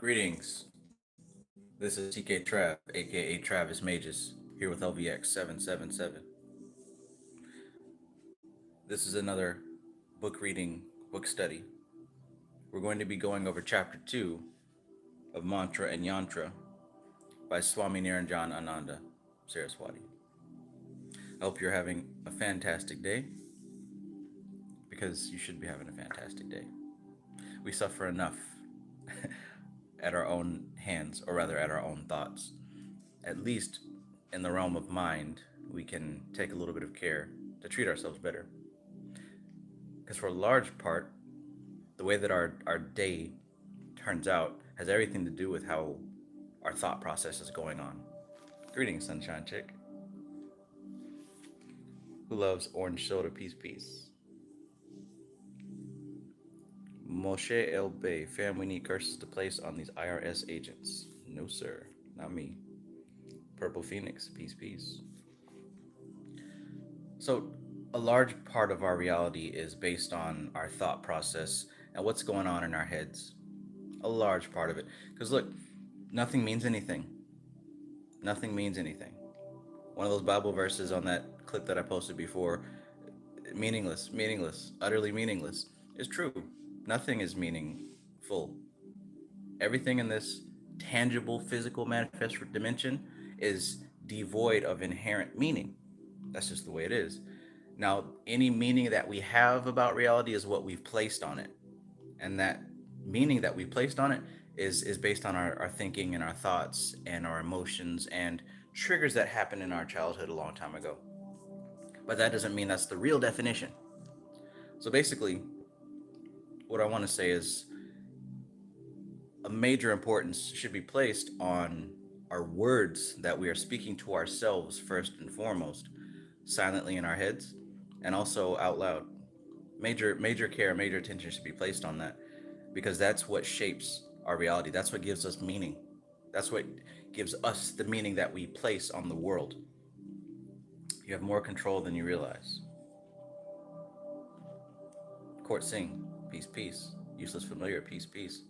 Greetings. This is TK Trav, aka Travis Magus, here with LVX777. This is another book reading, book study. We're going to be going over chapter 2 of Mantra and Yantra by Swami Niranjan Ananda Saraswati. I hope you're having a fantastic day because you should be having a fantastic day. We suffer enough at our own hands, or rather at our own thoughts. At least in the realm of mind, we can take a little bit of care to treat ourselves better. Because for a large part, the way that our day turns out has everything to do with how our thought process is going on. Greetings, Sunshine Chick. Who loves orange soda? Peace, peace. Moshe El Bey, fam, we need curses to place on these IRS agents. No, sir, not me. Purple Phoenix, peace, peace. So, a large part of our reality is based on our thought process and what's going on in our heads. A large part of it. Because, look, nothing means anything. Nothing means anything. One of those Bible verses on that clip that I posted before, meaningless, utterly meaningless, is true. Nothing is meaningful. Everything in this tangible, physical, manifest dimension is devoid of inherent meaning. That's just the way it is. Now, any meaning that we have about reality is what we've placed on it. And that meaning that we placed on it is based on our thinking and our thoughts and our emotions and triggers that happened in our childhood a long time ago. But that doesn't mean that's the real definition. So basically, what I want to say is a major importance should be placed on our words that we are speaking to ourselves first and foremost, silently in our heads, and also out loud. Major care, major attention should be placed on that because that's what shapes our reality. That's what gives us meaning. That's what gives us the meaning that we place on the world. You have more control than you realize. Court Singh, peace, peace. Useless familiar, peace, peace.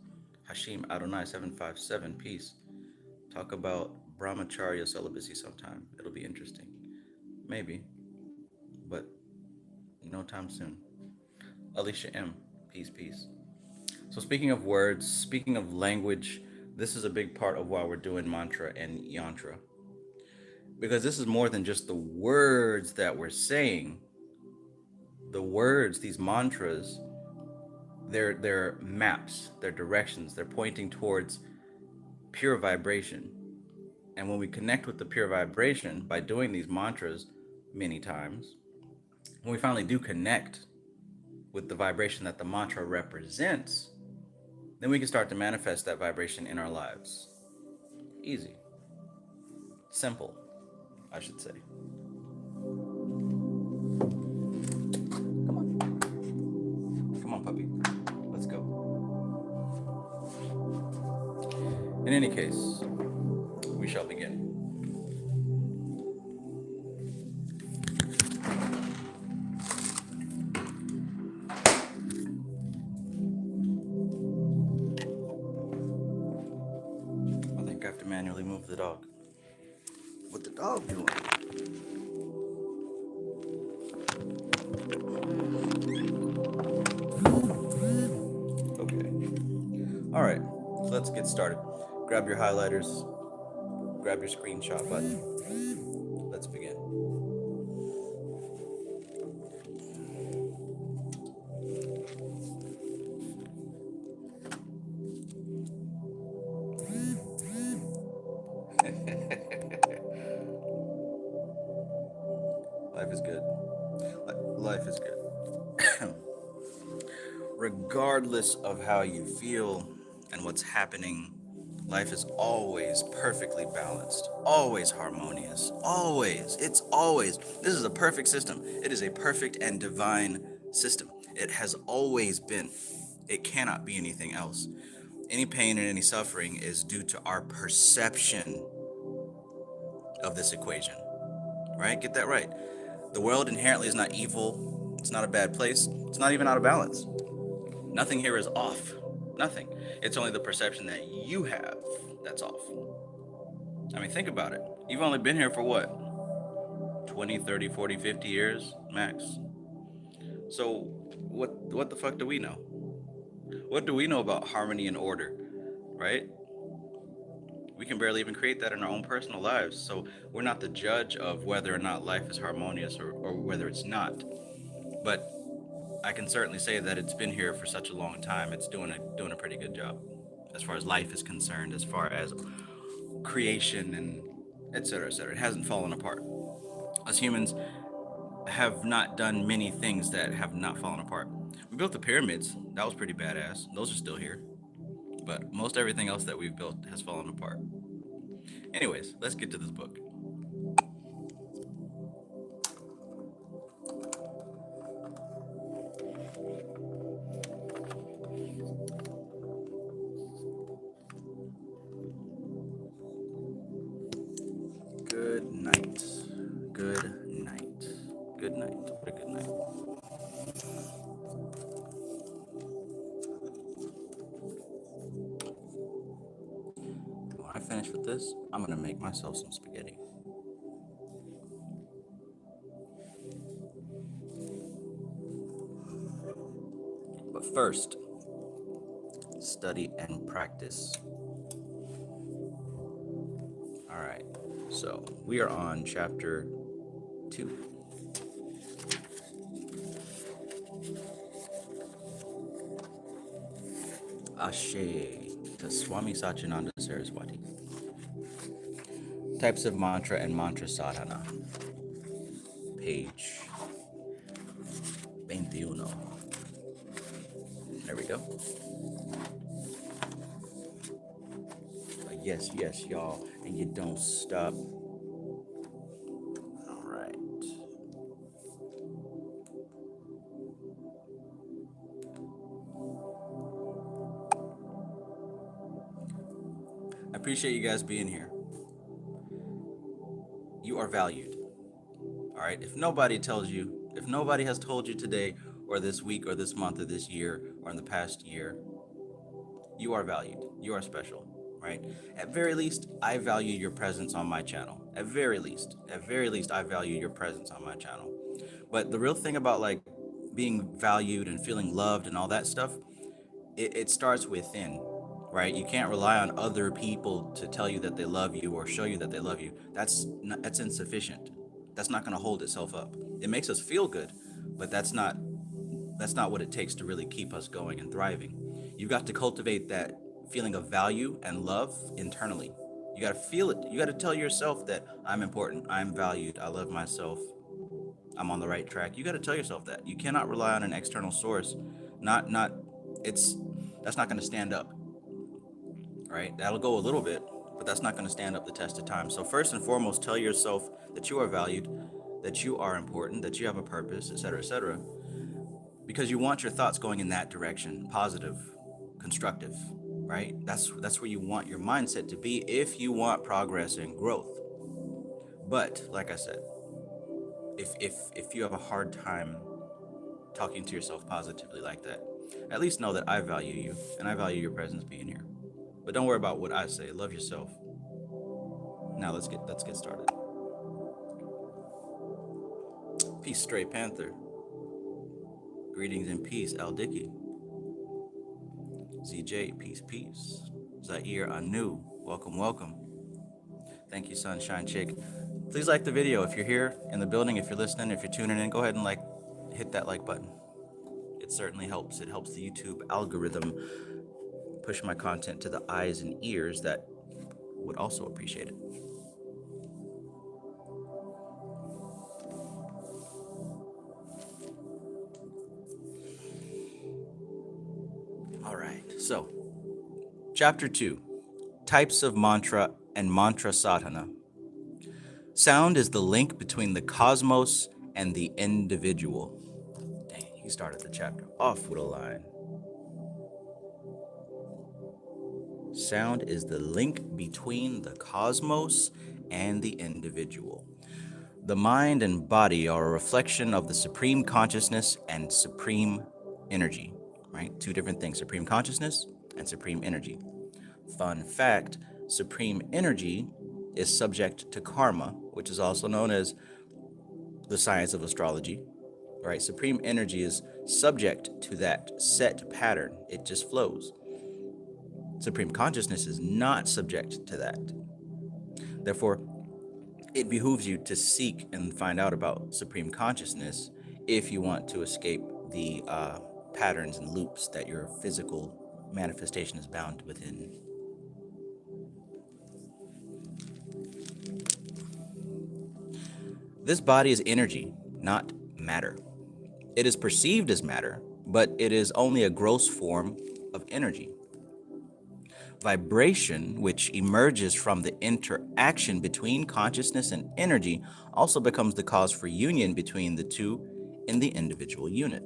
Hashim Adonai 757, peace. Talk about brahmacharya celibacy sometime. It'll be interesting. Maybe, but no time soon. Alicia M, peace, peace. So speaking of words, speaking of language, this is a big part of why we're doing mantra and yantra. Because this is more than just the words that we're saying. The words, these mantras, they're maps, they're directions, they're pointing towards pure vibration. And when we connect with the pure vibration by doing these mantras many times, when we finally do connect with the vibration that the mantra represents, then we can start to manifest that vibration in our lives. Easy. Simple, I should say. Come on. Come on, puppy. Let's go. In any case, we shall begin. I think I have to manually move the dog. What the dog doing? Okay. All right. So let's get started. Grab your highlighters. Grab your screenshot button. Let's begin. Life is good. Life is good. Regardless of how you feel and what's happening, life is always perfectly balanced, always harmonious, always. It's always. This is a perfect system. It is a perfect and divine system. It has always been. It cannot be anything else. Any pain and any suffering is due to our perception of this equation, right? Get that right. The world inherently is not evil. It's not a bad place. It's not even out of balance. Nothing here is off. Nothing. It's only the perception that you have that's off. I mean, think about it. You've only been here for what? 20, 30, 40, 50 years max. So what the fuck do we know? What do we know about harmony and order, right? We can barely even create that in our own personal lives. So we're not the judge of whether or not life is harmonious or whether it's not. But I can certainly say that it's been here for such a long time. It's doing a pretty good job as far as life is concerned, as far as creation and et cetera, et cetera. It hasn't fallen apart. Us humans have not done many things that have not fallen apart. We built the pyramids. That was pretty badass. Those are still here. But most everything else that we've built has fallen apart. Anyways, let's get to this book. Good night. Good night. Good night. What a good night. When I finish with this, I'm gonna make myself some spaghetti. But first, study and practice. All right, so we are on chapter 2. Ashe to Swami Satchidananda Saraswati. Types of mantra and mantra sadhana. Page 21. There we go. Yes, yes, y'all. And you don't stop. All right. I appreciate you guys being here. You are valued. All right. If nobody has told you today or this week or this month or this year or in the past year, you are valued. You are special, right? At very least, I value your presence on my channel. At very least, I value your presence on my channel. But the real thing about like being valued and feeling loved and all that stuff, it starts within, right? You can't rely on other people to tell you that they love you or show you that they love you. That's insufficient. That's not going to hold itself up. It makes us feel good, but that's not what it takes to really keep us going and thriving. You've got to cultivate that feeling of value and love internally. You got to feel it. You got to tell yourself that I'm important, I'm valued, I love myself, I'm on the right track. You got to tell yourself that. You cannot rely on an external source. That's not going to stand up. Right? That'll go a little bit, but that's not going to stand up the test of time. So first and foremost, tell yourself that you are valued, that you are important, that you have a purpose, etc., because you want your thoughts going in that direction, positive, constructive, right? That's where you want your mindset to be if you want progress and growth. But like I said, if you have a hard time talking to yourself positively like that, at least know that I value you and I value your presence being here. But don't worry about what I say. Love yourself. Now let's get started. Peace, Stray Panther. Greetings and peace, Al Dickey. ZJ, peace. Zaire Anu, welcome. Thank you, Sunshine Chick. Please like the video if you're here in the building, if you're listening, if you're tuning in, go ahead and hit that like button. It certainly helps. It helps the YouTube algorithm push my content to the eyes and ears that would also appreciate it. All right, so chapter 2, types of mantra and mantra sadhana. Sound is the link between the cosmos and the individual. Dang, he started the chapter off with a line. Sound is the link between the cosmos and the individual. The mind and body are a reflection of the supreme consciousness and supreme energy, right? Two different things, supreme consciousness and supreme energy. Fun fact, supreme energy is subject to karma, which is also known as the science of astrology, right? Supreme energy is subject to that set pattern. It just flows. Supreme consciousness is not subject to that. Therefore, it behooves you to seek and find out about supreme consciousness if you want to escape the patterns and loops that your physical manifestation is bound within. This body is energy, not matter. It is perceived as matter, but it is only a gross form of energy. Vibration, which emerges from the interaction between consciousness and energy, also becomes the cause for union between the two in the individual unit.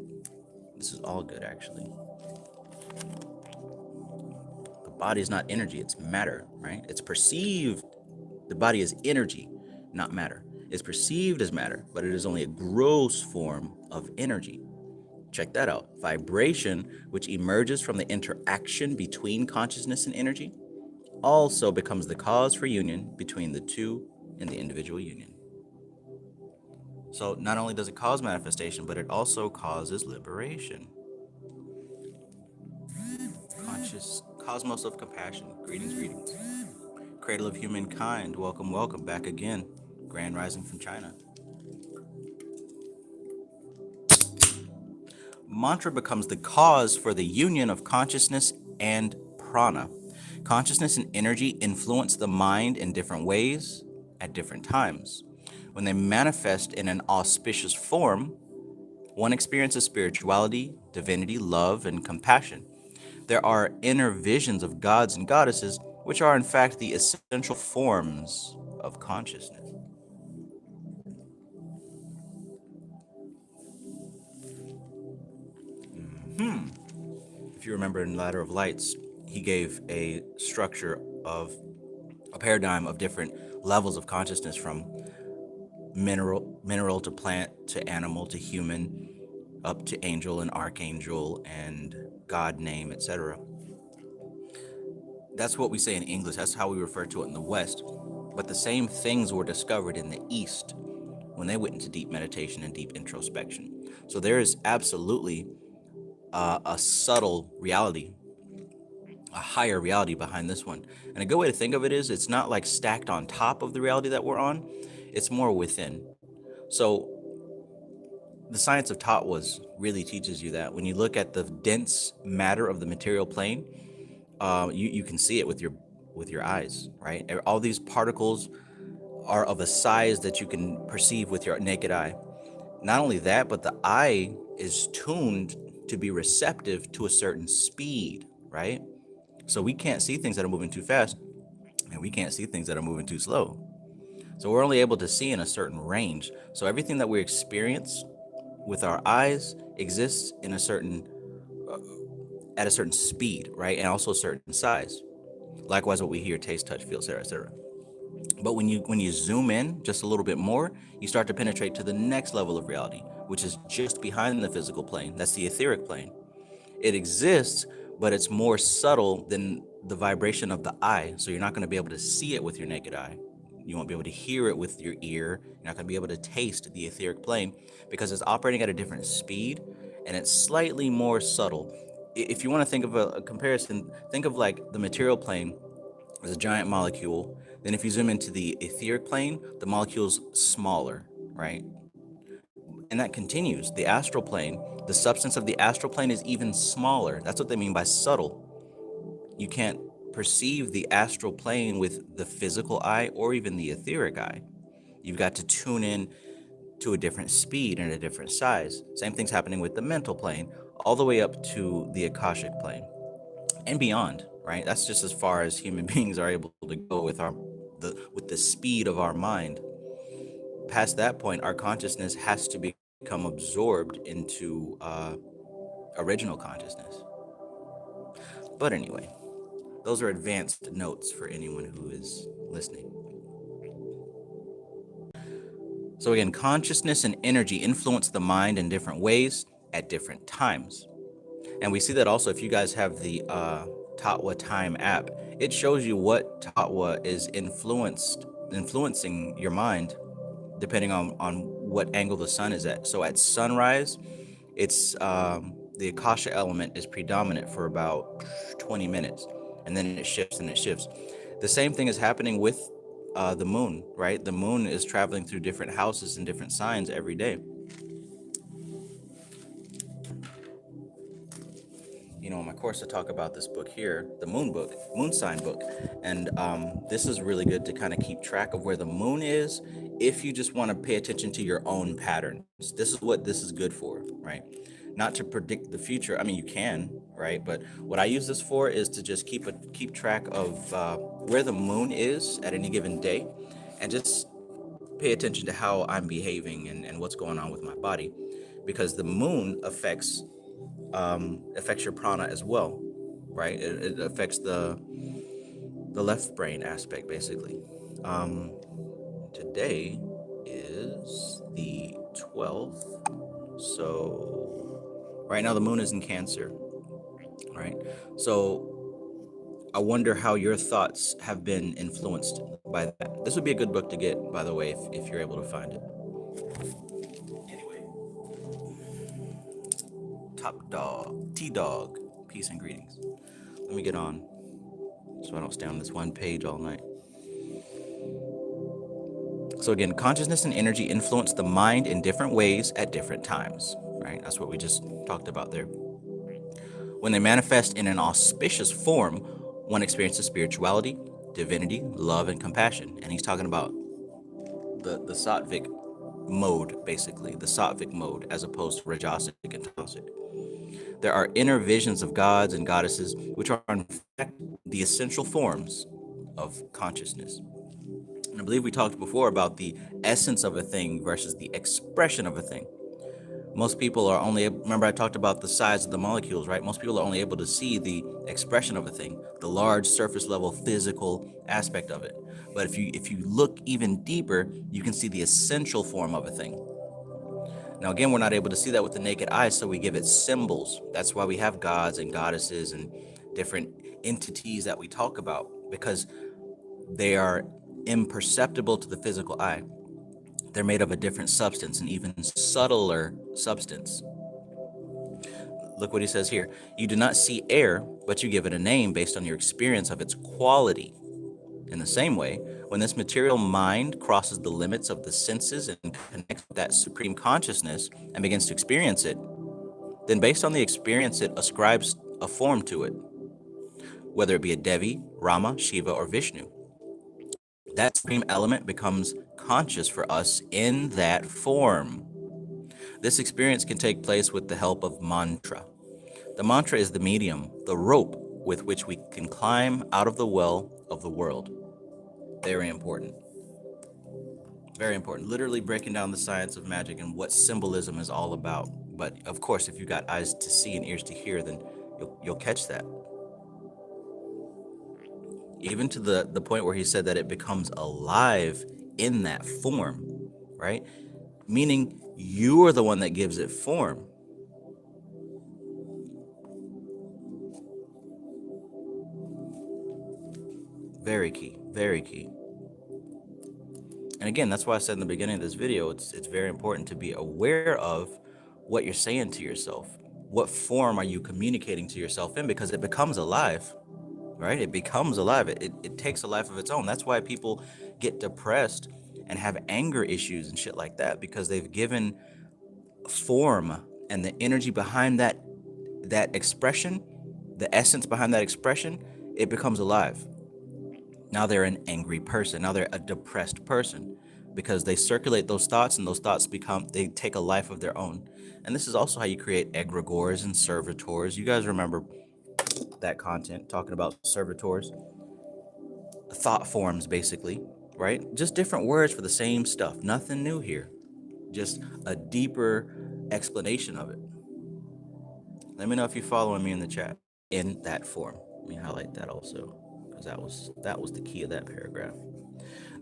This is all good, actually. The body is not energy, it's matter, right? It's perceived. The body is energy, not matter. It's perceived as matter, but it is only a gross form of energy. Check that out. Vibration, which emerges from the interaction between consciousness and energy, also becomes the cause for union between the two in the individual union. So not only does it cause manifestation, but it also causes liberation. Conscious cosmos of compassion. Greetings, greetings. Cradle of humankind. Welcome, welcome back again. Grand rising from China. Mantra becomes the cause for the union of consciousness and prana. Consciousness and energy influence the mind in different ways at different times. When they manifest in an auspicious form, one experiences spirituality, divinity, love, and compassion. There are inner visions of gods and goddesses, which are in fact the essential forms of consciousness. If you remember in Ladder of Lights, he gave a structure of a paradigm of different levels of consciousness, from mineral to plant to animal to human, up to angel and archangel and God name, etc. That's what we say in English. That's how we refer to it in the West. But the same things were discovered in the East when they went into deep meditation and deep introspection. So there is absolutely a subtle reality, a higher reality behind this one. And a good way to think of it is, it's not like stacked on top of the reality that we're on. It's more within. So the science of Tot was really teaches you that when you look at the dense matter of the material plane, you can see it with your eyes, right? All these particles are of a size that you can perceive with your naked eye. Not only that, but the eye is tuned to be receptive to a certain speed, right? So we can't see things that are moving too fast, and we can't see things that are moving too slow. So we're only able to see in a certain range. So everything that we experience with our eyes exists in a certain at a certain speed, right? And also a certain size. Likewise, what we hear, taste, touch, feel, etc., etc. But when you zoom in just a little bit more, you start to penetrate to the next level of reality, which is just behind the physical plane. That's the etheric plane. It exists, but it's more subtle than the vibration of the eye. So you're not going to be able to see it with your naked eye. You won't be able to hear it with your ear. You're not going to be able to taste the etheric plane because it's operating at a different speed and it's slightly more subtle. If you want to think of a comparison, think of like the material plane as a giant molecule. Then if you zoom into the etheric plane, the molecule's smaller, right? And that continues. The astral plane, the substance of the astral plane is even smaller. That's what they mean by subtle. You can't perceive the astral plane with the physical eye or even the etheric eye. You've got to tune in to a different speed and a different size. Same thing's happening with the mental plane, all the way up to the Akashic plane and beyond, right? That's just as far as human beings are able to go with the speed of our mind. Past that point, our consciousness has to become absorbed into original consciousness. But anyway, those are advanced notes for anyone who is listening. So again, consciousness and energy influence the mind in different ways at different times. And we see that also if you guys have the Tatwa Time app, it shows you what Tatwa is influencing your mind depending on what angle the sun is at. So at sunrise, it's the Akasha element is predominant for about 20 minutes, and then it shifts and it shifts. The same thing is happening with the moon, right? The moon is traveling through different houses and different signs every day. In my course, I talk about this book here, the moon book, moon sign book. And this is really good to kind of keep track of where the moon is if you just want to pay attention to your own patterns. This is what this is good for, right? Not to predict the future. I mean, you can, right? But what I use this for is to just keep track of where the moon is at any given day, and just pay attention to how I'm behaving and what's going on with my body, because the moon affects your prana as well, right? It affects the left brain aspect, basically. Today is the 12th, so right now the moon is in Cancer, right? So I wonder how your thoughts have been influenced by that. This would be a good book to get, by the way, if you're able to find it. Anyway, Top Dog, T-Dog, peace and greetings. Let me get on so I don't stay on this one page all night. So again, consciousness and energy influence the mind in different ways at different times, right? That's what we just talked about there. When they manifest in an auspicious form, one experiences spirituality, divinity, love, and compassion. And he's talking about the sattvic mode, basically, the sattvic mode, as opposed to rajasic and tamasic. There are inner visions of gods and goddesses, which are in fact the essential forms of consciousness. And I believe we talked before about the essence of a thing versus the expression of a thing. Most people are only, remember I talked about the size of the molecules, right? Most people are only able to see the expression of a thing, the large surface level physical aspect of it. But if you look even deeper, you can see the essential form of a thing. Now, again, we're not able to see that with the naked eye, so we give it symbols. That's why we have gods and goddesses and different entities that we talk about, because they are imperceptible to the physical eye. They're made of a different substance, an even subtler substance. Look what he says here. You do not see air, but you give it a name based on your experience of its quality. In the same way, when this material mind crosses the limits of the senses and connects with that supreme consciousness and begins to experience it, then based on the experience, it ascribes a form to it, whether it be a Devi, Rama, Shiva, or Vishnu. That supreme element becomes conscious for us in that form. This experience can take place with the help of mantra. The mantra is the medium, the rope with which we can climb out of the well of the world. Very important. Very important. Literally breaking down the science of magic and what symbolism is all about. But of course, if you've got eyes to see and ears to hear, then you'll catch that. Even to the point where he said that it becomes alive in that form, right? Meaning you are the one that gives it form. Very key, very key. And again, that's why I said in the beginning of this video, it's very important to be aware of what you're saying to yourself. What form are you communicating to yourself in? Because it becomes alive, right? It becomes alive. It takes a life of its own. That's why people get depressed and have anger issues and shit like that, because they've given form and the energy behind that expression, the essence behind that expression, it becomes alive. Now they're an angry person. Now they're a depressed person, because they circulate those thoughts, and those thoughts they take a life of their own. And this is also how you create egregores and servitors. You guys remember that content, talking about servitors, thought forms, basically, right? Just different words for the same stuff. Nothing new here, just a deeper explanation of it. Let me know if you're following me in the chat in that form. Let me highlight that also, because that was the key of that paragraph.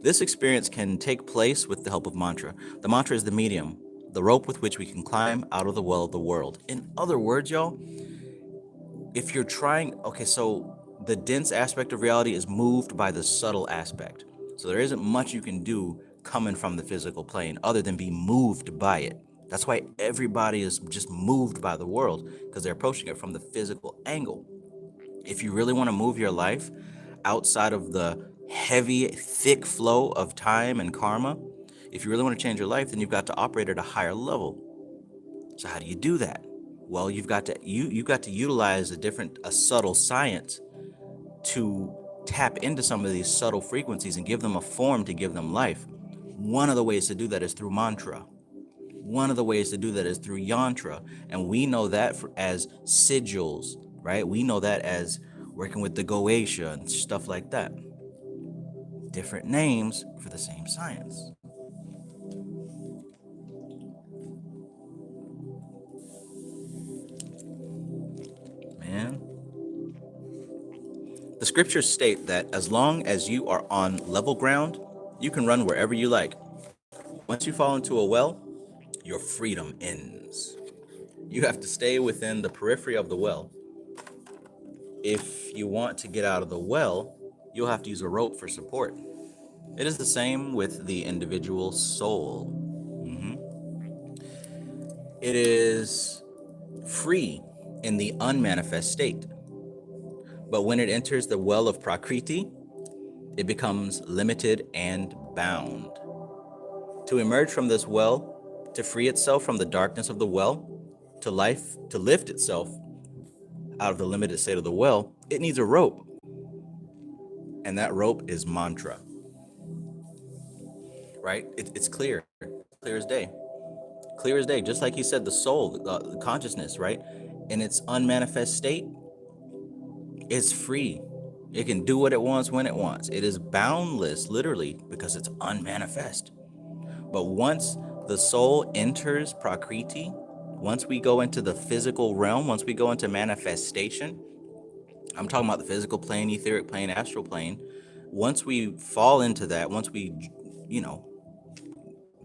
This experience can take place with the help of mantra. The mantra is the medium, the rope with which we can climb out of the well of the world. In other words, y'all, if you're trying, okay, so the dense aspect of reality is moved by the subtle aspect. So there isn't much you can do coming from the physical plane other than be moved by it. That's why everybody is just moved by the world, because they're approaching it from the physical angle. If you really want to move your life outside of the heavy, thick flow of time and karma, if you really want to change your life, then you've got to operate at a higher level. So how do you do that? Well, you've got to utilize a subtle science to tap into some of these subtle frequencies and give them a form to give them life. One of the ways to do that is through mantra. One of the ways to do that is through yantra, and we know that as sigils, right? We know that as working with the Goetia and stuff like that. Different names for the same science. Man. The scriptures state that as long as you are on level ground, you can run wherever you like. Once you fall into a well, your freedom ends. You have to stay within the periphery of the well. If you want to get out of the well, you'll have to use a rope for support. It is the same with the individual soul. It is free in the unmanifest state. But when it enters the well of Prakriti, it becomes limited and bound. To emerge from this well, to free itself from the darkness of the well, to lift itself out of the limited state of the well, it needs a rope. And that rope is mantra. Right? It's clear as day. Clear as day. Just like he said, the soul, the consciousness, right? In its unmanifest state, it's free. It can do what it wants when it wants. It is boundless, literally, because it's unmanifest. But once the soul enters Prakriti, once we go into the physical realm, once we go into manifestation, I'm talking about the physical plane, etheric plane, astral plane. Once we fall into that, once we,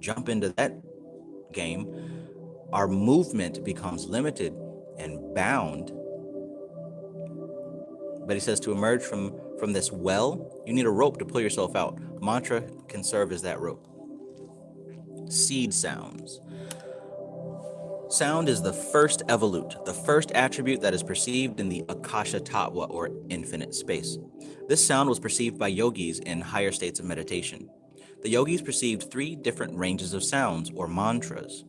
jump into that game, our movement becomes limited and bound. But he says to emerge from this well, you need a rope to pull yourself out. Mantra can serve as that rope. Seed sounds. Sound is the first evolute, the first attribute that is perceived in the Akasha Tattva, or infinite space. This sound was perceived by yogis in higher states of meditation. The yogis perceived 3 different ranges of sounds, or mantras.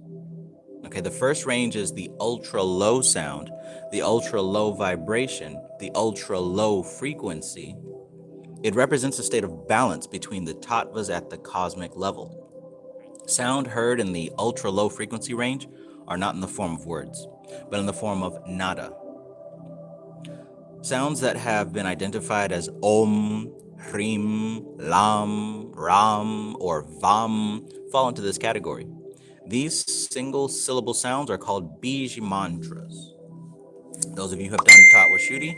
Okay, the first range is the ultra low sound, the ultra low vibration, the ultra low frequency. It represents a state of balance between the tattvas at the cosmic level. Sound heard in the ultra low frequency range are not in the form of words, but in the form of nada. Sounds that have been identified as Om, Hrim, Lam, Ram, or Vam fall into this category. These single syllable sounds are called Bij Mantras. Those of you who have done Tattva Shuddhi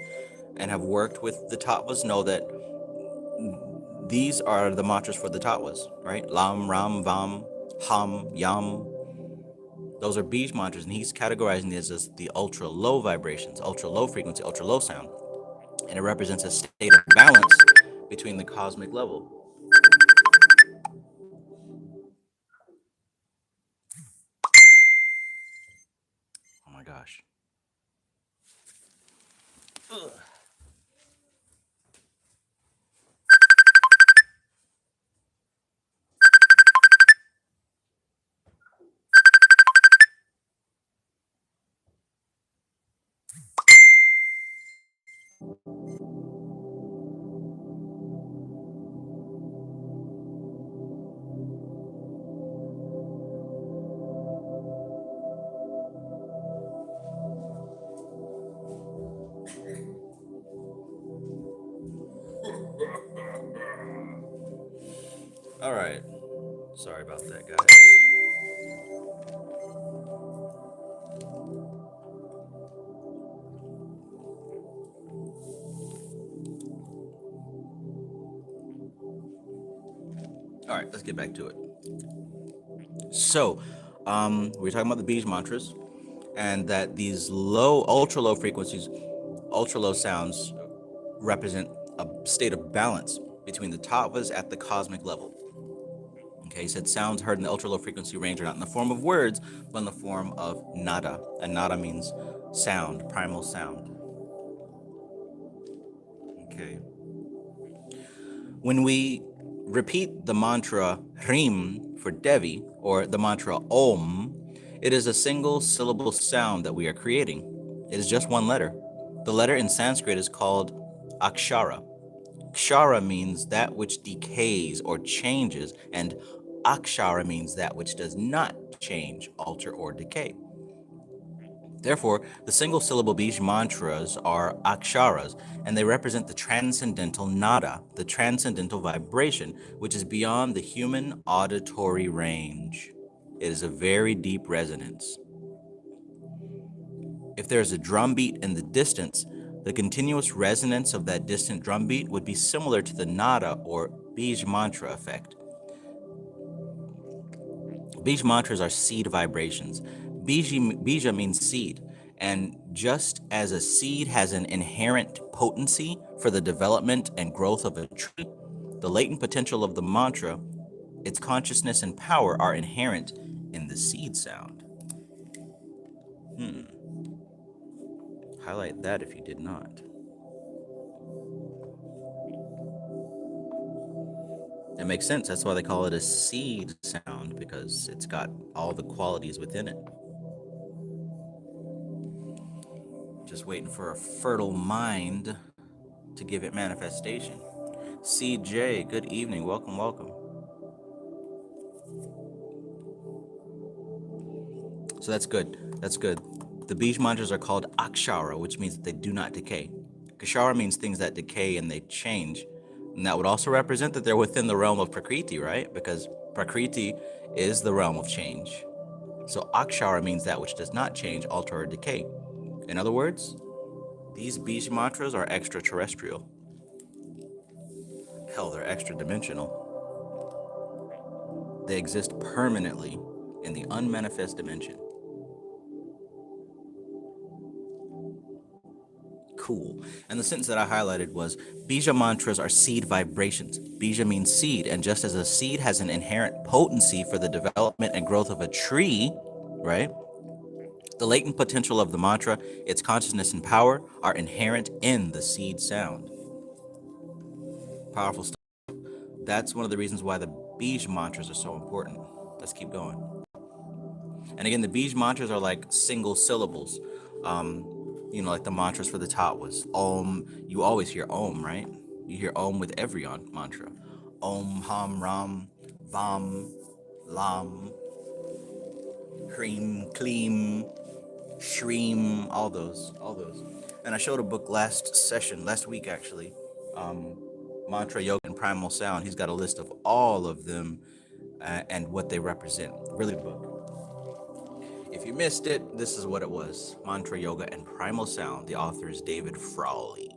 and have worked with the Tattvas know that these are the mantras for the Tattvas, right? Lam, Ram, Vam, Ham, Yam. Those are Bij Mantras, and he's categorizing these as the ultra low vibrations, ultra low frequency, ultra low sound. And it represents a state of balance between the cosmic level. Oh my gosh. Ugh. All right. Sorry about that, guys. All right, let's get back to it. So, we're talking about the Bij Mantras, and that these ultra low frequencies, ultra low sounds represent a state of balance between the tattvas at the cosmic level. Okay, he said sounds heard in the ultra-low frequency range are not in the form of words, but in the form of nada. And nada means sound, primal sound. Okay. When we repeat the mantra Hrim for Devi, or the mantra Om, it is a single syllable sound that we are creating. It is just one letter. The letter in Sanskrit is called Akshara. Kshara means that which decays or changes, and Akshara means that which does not change, alter, or decay. Therefore, the single syllable Bij mantras are aksharas, and they represent the transcendental nada, the transcendental vibration, which is beyond the human auditory range. It is a very deep resonance. If there is a drum beat in the distance, the continuous resonance of that distant drum beat would be similar to the nada or Bij mantra effect. Bij mantras are seed vibrations. Bija means seed, and just as a seed has an inherent potency for the development and growth of a tree, the latent potential of the mantra, its consciousness and power are inherent in the seed sound. Highlight that if you did not. It makes sense. That's why they call it a seed sound, because it's got all the qualities within it. Just waiting for a fertile mind to give it manifestation. CJ, good evening. Welcome, welcome. So that's good. That's good. The Bij mantras are called Akshara, which means that they do not decay. Kshara means things that decay and they change. And that would also represent that they're within the realm of Prakriti, right? Because Prakriti is the realm of change. So Akshara means that which does not change, alter, or decay. In other words, these Bij mantras are extraterrestrial. Hell, they're extra dimensional. They exist permanently in the unmanifest dimension. Cool. And the sentence that I highlighted was, Bija mantras are seed vibrations. Bija means seed, and just as a seed has an inherent potency for the development and growth of a tree, right? The latent potential of the mantra, its consciousness and power, are inherent in the seed sound. Powerful stuff. That's one of the reasons why the Bij mantras are so important. Let's keep going. And again, the Bij mantras are like single syllables. Like the mantras for the tattvas. Om, you always hear Om, right? You hear Om with every mantra. Om, Ham, Ram, Vam, Lam, Hreem, Kleem, Shreem, all those. And I showed a book last week actually, Mantra, Yoga, and Primal Sound. He's got a list of all of them and what they represent. Really good book. If you missed it, this is what it was. Mantra, Yoga, and Primal Sound. The author is David Frawley.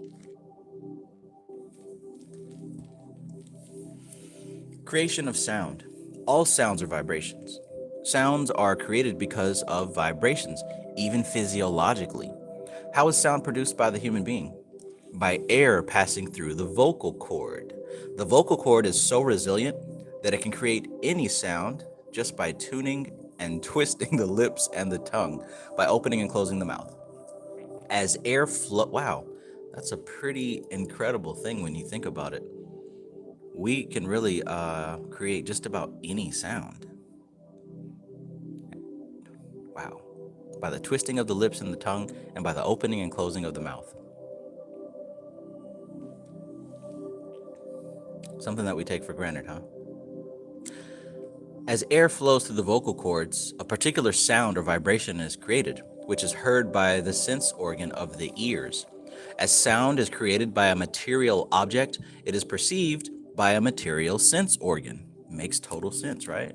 Creation of sound. All sounds are vibrations. Sounds are created because of vibrations, even physiologically. How is sound produced by the human being? By air passing through the vocal cord. The vocal cord is so resilient that it can create any sound just by tuning and twisting the lips and the tongue, by opening and closing the mouth. As air flow, wow, that's a pretty incredible thing when you think about it. We can really create just about any sound. Wow. By the twisting of the lips and the tongue, and by the opening and closing of the mouth. Something that we take for granted, huh? As air flows through the vocal cords, a particular sound or vibration is created, which is heard by the sense organ of the ears. As sound is created by a material object, it is perceived by a material sense organ. Makes total sense, right?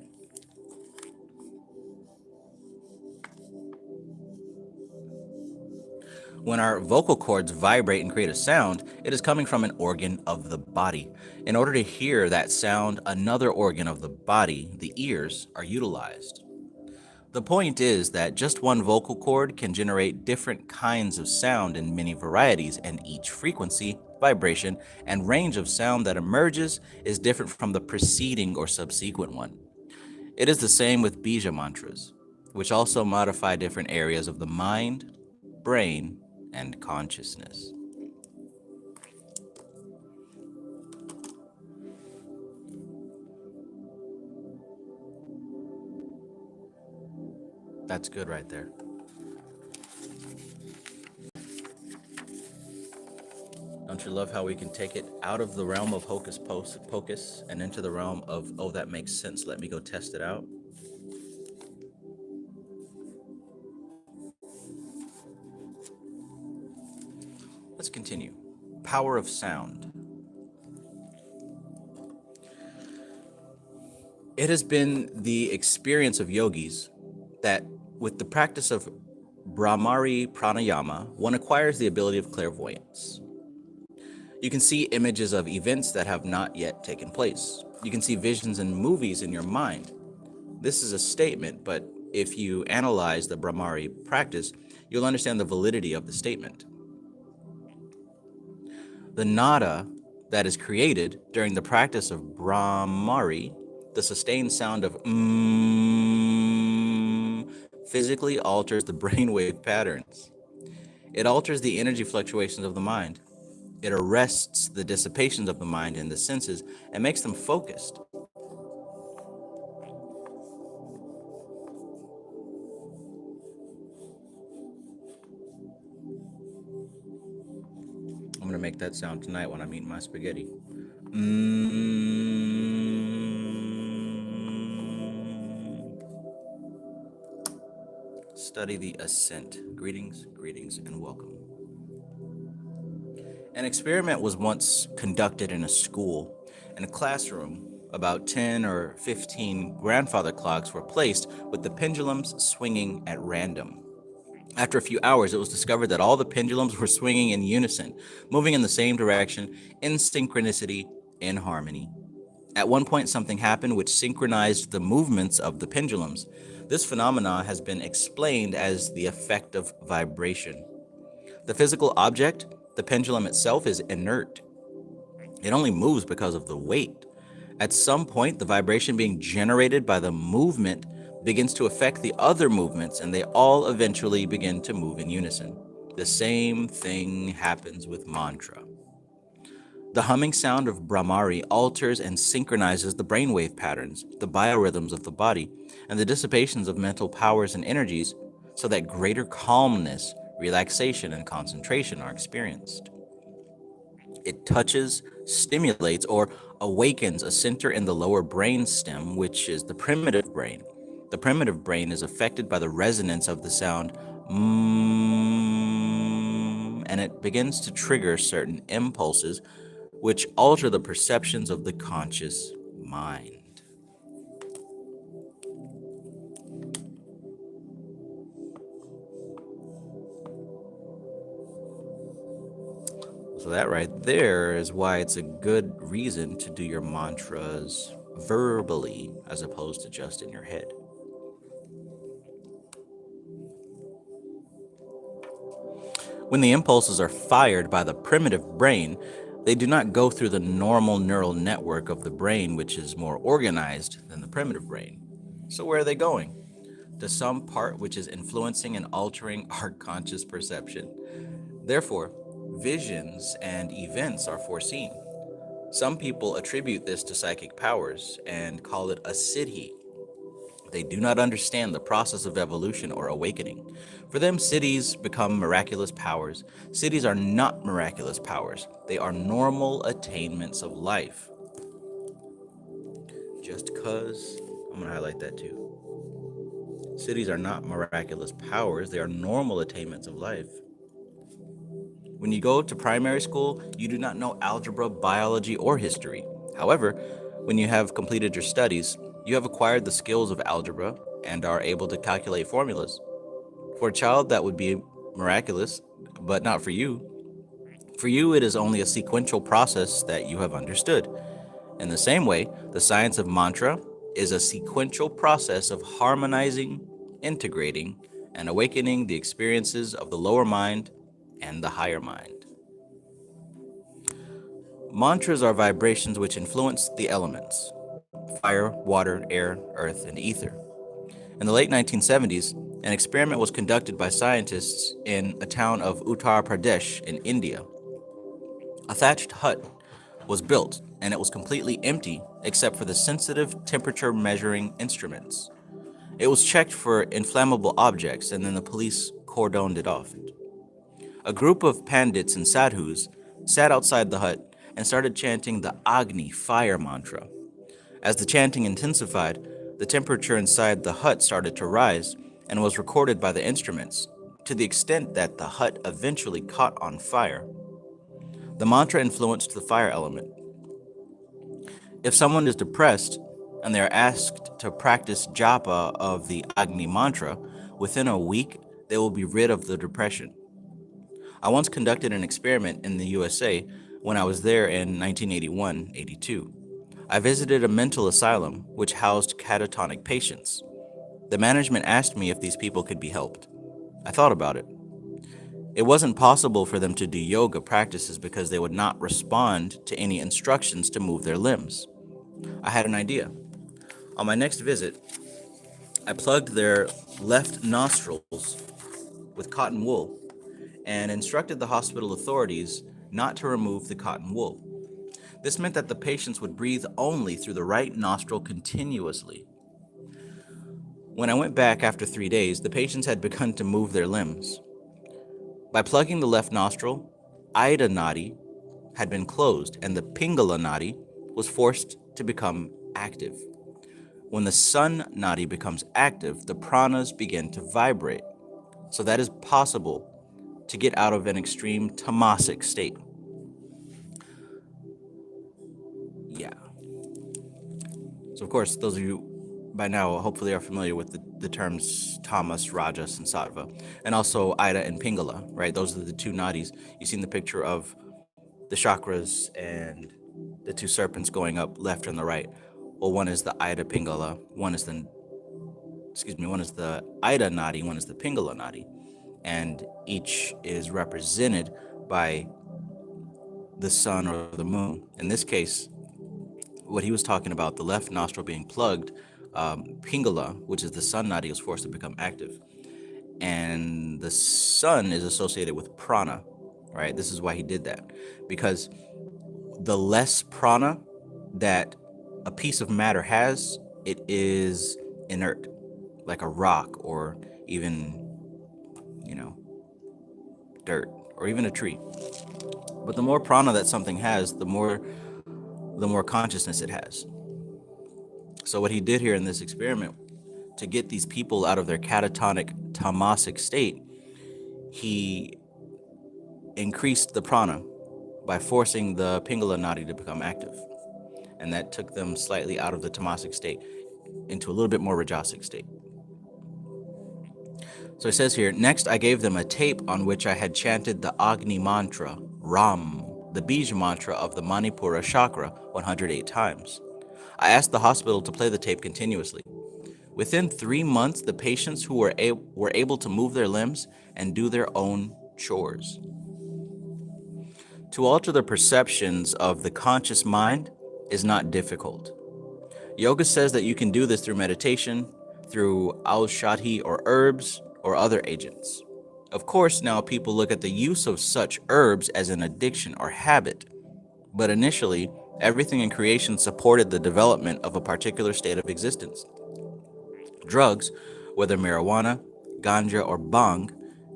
When our vocal cords vibrate and create a sound, it is coming from an organ of the body. In order to hear that sound, another organ of the body, the ears, are utilized. The point is that just one vocal cord can generate different kinds of sound in many varieties, and each frequency vibration, and range of sound that emerges is different from the preceding or subsequent one. It is the same with bija mantras, which also modify different areas of the mind, brain, and consciousness. That's good right there. Don't you love how we can take it out of the realm of hocus pocus and into the realm of, oh, that makes sense, let me go test it out? Let's continue. Power of sound. It has been the experience of yogis that with the practice of Brahmari Pranayama, one acquires the ability of clairvoyance. You can see images of events that have not yet taken place. You can see visions and movies in your mind. This is a statement, but if you analyze the Brahmari practice, you'll understand the validity of the statement. The nada that is created during the practice of Brahmari, the sustained sound of physically alters the brainwave patterns. It alters the energy fluctuations of the mind. It arrests the dissipations of the mind and the senses and makes them focused. I'm going to make that sound tonight when I'm eating my spaghetti. Study the ascent. Greetings, greetings, and welcome. An experiment was once conducted in a school. In a classroom, about 10 or 15 grandfather clocks were placed with the pendulums swinging at random. After a few hours, it was discovered that all the pendulums were swinging in unison, moving in the same direction, in synchronicity, in harmony. At one point, something happened which synchronized the movements of the pendulums. This phenomena has been explained as the effect of vibration. The physical object, the pendulum itself, is inert. It only moves because of the weight. At some point, the vibration being generated by the movement begins to affect the other movements, and they all eventually begin to move in unison. The same thing happens with mantra. The humming sound of Brahmari alters and synchronizes the brainwave patterns, the biorhythms of the body, and the dissipations of mental powers and energies so that greater calmness, relaxation, and concentration are experienced. It touches, stimulates, or awakens a center in the lower brain stem, which is the primitive brain. The primitive brain is affected by the resonance of the sound and it begins to trigger certain impulses which alter the perceptions of the conscious mind. So that right there is why it's a good reason to do your mantras verbally as opposed to just in your head. When the impulses are fired by the primitive brain, they do not go through the normal neural network of the brain, which is more organized than the primitive brain. So where are they going? To some part which is influencing and altering our conscious perception. Therefore, visions and events are foreseen. Some people attribute this to psychic powers and call it a siddhi. They do not understand the process of evolution or awakening. For them, siddhis become miraculous powers. Siddhis are not miraculous powers. They are normal attainments of life. Just cause, I'm going to highlight that too. Siddhis are not miraculous powers. They are normal attainments of life. When you go to primary school, you do not know algebra, biology, or history. However, when you have completed your studies, you have acquired the skills of algebra and are able to calculate formulas. For a child, that would be miraculous, but not for you. For you, it is only a sequential process that you have understood. In the same way, the science of mantra is a sequential process of harmonizing, integrating, and awakening the experiences of the lower mind and the higher mind. Mantras are vibrations which influence the elements: fire, water, air, earth, and ether. In the late 1970s, an experiment was conducted by scientists in a town of Uttar Pradesh in India. A thatched hut was built, and it was completely empty except for the sensitive temperature measuring instruments. It was checked for inflammable objects, and then the police cordoned it off. A group of pandits and sadhus sat outside the hut and started chanting the Agni fire mantra. As the chanting intensified, the temperature inside the hut started to rise and was recorded by the instruments, to the extent that the hut eventually caught on fire. The mantra influenced the fire element. If someone is depressed and they are asked to practice japa of the Agni mantra, within a week they will be rid of the depression. I once conducted an experiment in the USA when I was there in 1981-82. I visited a mental asylum which housed catatonic patients. The management asked me if these people could be helped. I thought about it. It wasn't possible for them to do yoga practices because they would not respond to any instructions to move their limbs. I had an idea. On my next visit, I plugged their left nostrils with cotton wool and instructed the hospital authorities not to remove the cotton wool. This meant that the patients would breathe only through the right nostril continuously. When I went back after 3 days, the patients had begun to move their limbs. By plugging the left nostril, Ida Nadi had been closed and the Pingala Nadi was forced to become active. When the Sun Nadi becomes active, the pranas begin to vibrate. So that is possible to get out of an extreme tamasic state. Yeah. So of course, those of you by now hopefully are familiar with the terms tamas, rajas, and sattva, and also Ida and Pingala, right? Those are the two nadis. You've seen the picture of the chakras and the two serpents going up left and the right. Well, one is the Ida Pingala, one is the Ida Nadi, one is the Pingala Nadi, and each is represented by the sun or the moon. In this case, what he was talking about, the left nostril being plugged, Pingala, which is the sun Nadi, was forced to become active. And the sun is associated with prana, right? This is why he did that, because the less prana that a piece of matter has, it is inert, like a rock or even, dirt or even a tree. But the more prana that something has, the more consciousness it has. So what he did here in this experiment, to get these people out of their catatonic tamasic state, he increased the prana by forcing the Pingala Nadi to become active. And that took them slightly out of the tamasic state into a little bit more rajasic state. So it says here, next I gave them a tape on which I had chanted the Agni Mantra, Ram, the Bij Mantra of the Manipura chakra 108 times. I asked the hospital to play the tape continuously. Within 3 months, the patients who were able to move their limbs and do their own chores. To alter the perceptions of the conscious mind is not difficult. Yoga says that you can do this through meditation, through aushadhi or herbs, or other agents. Of course, now people look at the use of such herbs as an addiction or habit, but initially, everything in creation supported the development of a particular state of existence. Drugs, whether marijuana, ganja, or bhang,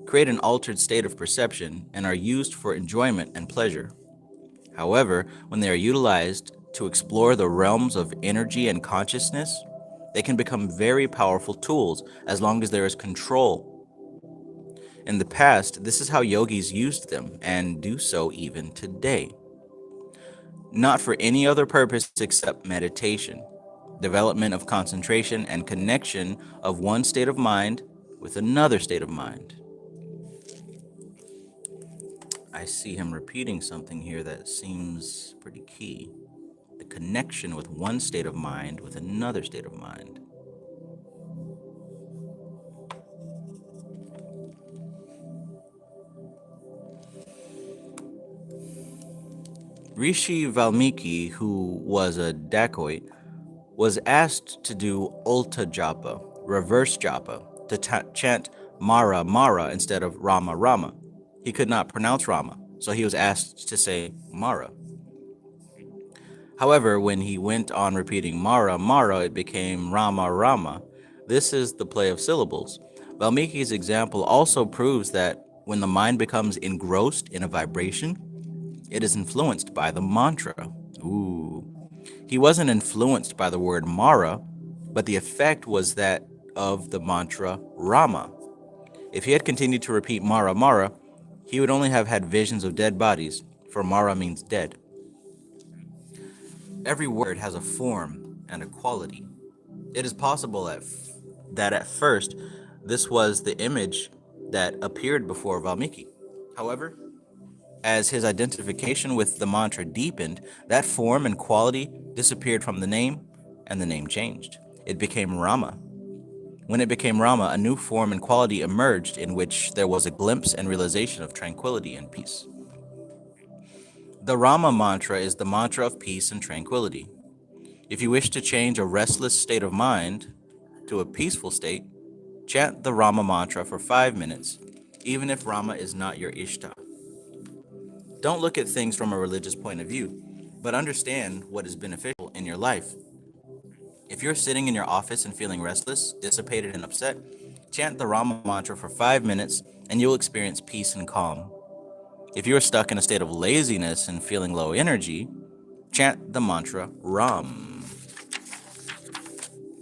create an altered state of perception and are used for enjoyment and pleasure. However, when they are utilized to explore the realms of energy and consciousness, they can become very powerful tools as long as there is control. In the past, this is how yogis used them and do so even today. Not for any other purpose except meditation, development of concentration, and connection of one state of mind with another state of mind. I see him repeating something here that seems pretty key. The connection with one state of mind with another state of mind. Rishi Valmiki, who was a dacoit, was asked to do Ulta Japa, reverse Japa, to chant Mara Mara instead of Rama Rama. He could not pronounce Rama, so he was asked to say Mara. However, when he went on repeating Mara Mara, it became Rama Rama. This is the play of syllables. Valmiki's example also proves that when the mind becomes engrossed in a vibration, it is influenced by the mantra. Ooh. He wasn't influenced by the word Mara, but the effect was that of the mantra Rama. If he had continued to repeat Mara Mara, he would only have had visions of dead bodies, for Mara means dead. Every word has a form and a quality. It is possible that at first this was the image that appeared before Valmiki. However, as his identification with the mantra deepened, that form and quality disappeared from the name, and the name changed. It became Rama. When it became Rama, a new form and quality emerged in which there was a glimpse and realization of tranquility and peace. The Rama Mantra is the mantra of peace and tranquility. If you wish to change a restless state of mind to a peaceful state, chant the Rama Mantra for 5 minutes, even if Rama is not your Ishta. Don't look at things from a religious point of view, but understand what is beneficial in your life. If you're sitting in your office and feeling restless, dissipated, and upset, chant the Rama Mantra for 5 minutes and you'll experience peace and calm. If you're stuck in a state of laziness and feeling low energy, chant the mantra Ram.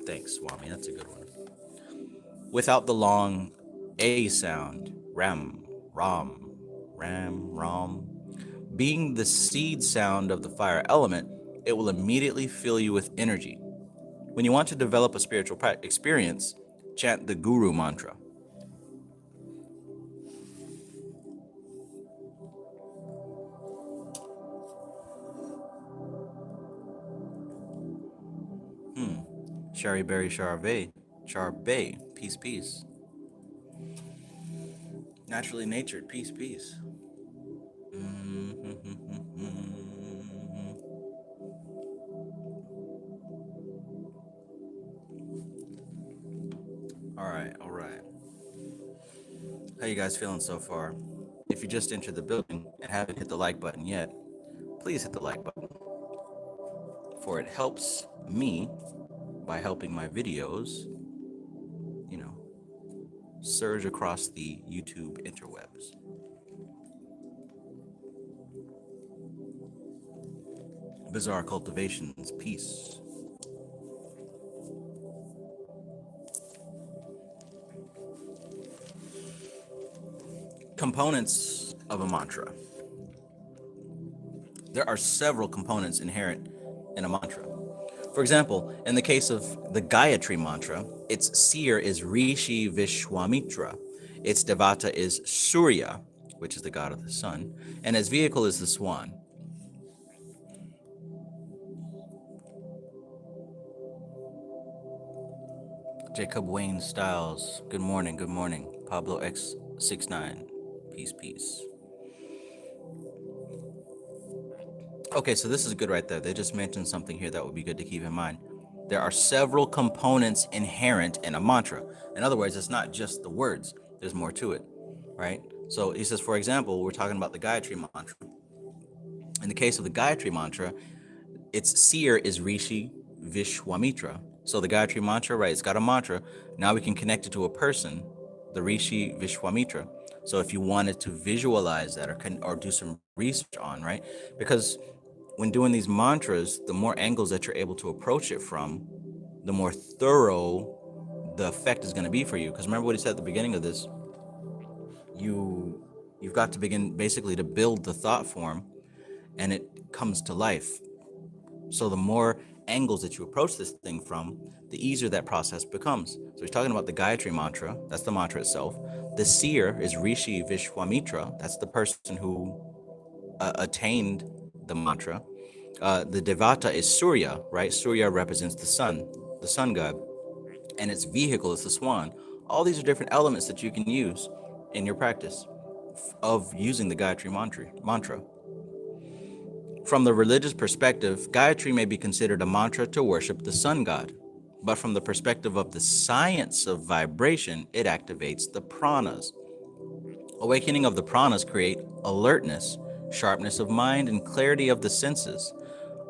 Thanks, Swami. That's a good one. Without the long A sound, Ram, Ram, Ram, Ram. Being the seed sound of the fire element, it will immediately fill you with energy. When you want to develop a spiritual experience, chant the Guru Mantra. Shari Berry Charve, Charbe, peace, peace. Naturally natured, peace, peace. All right, all right. How you guys feeling so far? If you just entered the building and haven't hit the like button yet, please hit the like button, for it helps me by helping my videos, surge across the YouTube interwebs. Bizarre Cultivations, peace. Components of a mantra. There are several components inherent in a mantra. For example, in the case of the Gayatri Mantra, its seer is Rishi Vishwamitra, its devata is Surya, which is the god of the sun, and its vehicle is the swan. Jacob Wayne Styles, good morning, good morning. Pablo X69, peace, peace. Okay, so this is good right there. They just mentioned something here that would be good to keep in mind. There are several components inherent in a mantra. In other words, it's not just the words, there's more to it, right? So he says, for example, we're talking about the Gayatri Mantra. In the case of the Gayatri Mantra, its seer is Rishi Vishwamitra. So the Gayatri Mantra, right, it's got a mantra. Now we can connect it to a person, the Rishi Vishwamitra. So if you wanted to visualize that or do some research on, right? Because when doing these mantras, the more angles that you're able to approach it from, the more thorough the effect is going to be for you. Because remember what he said at the beginning of this, you've got to begin basically to build the thought form, and it comes to life. So the more angles that you approach this thing from, the easier that process becomes. So he's talking about the Gayatri Mantra, that's the mantra itself. The seer is Rishi Vishwamitra, that's the person who attained the mantra. The devata is Surya, right? Surya represents the sun god, and its vehicle is the swan. All these are different elements that you can use in your practice of using the Gayatri Mantra. From the religious perspective, Gayatri may be considered a mantra to worship the sun god. But from the perspective of the science of vibration, it activates the pranas. Awakening of the pranas create alertness, sharpness of mind, and clarity of the senses,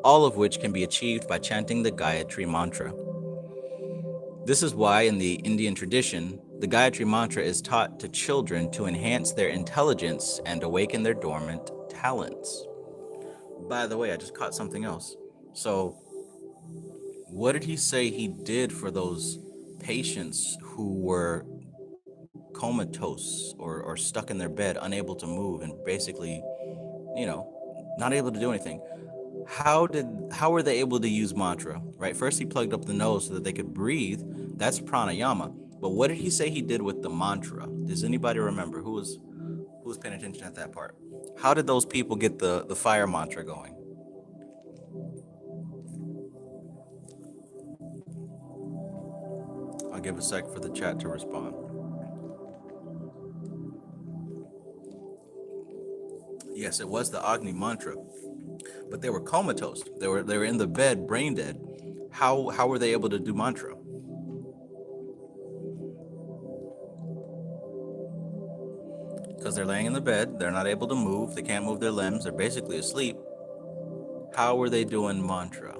all of which can be achieved by chanting the Gayatri Mantra. This is why in the Indian tradition, the Gayatri Mantra is taught to children to enhance their intelligence and awaken their dormant talents. By the way, I just caught something else. So, what did he say he did for those patients who were comatose or stuck in their bed, unable to move, and basically, not able to do anything? How were they able to use mantra? Right? First he plugged up the nose so that they could breathe. That's pranayama. But what did he say he did with the mantra? Does anybody remember who was paying attention at that part? How did those people get the fire mantra going? I'll give a sec for the chat to respond. Yes, it was the Agni mantra, but they were comatose. They were in the bed, brain dead. How were they able to do mantra? Because they're laying in the bed, they're not able to move, they can't move their limbs, they're basically asleep. How were they doing mantra?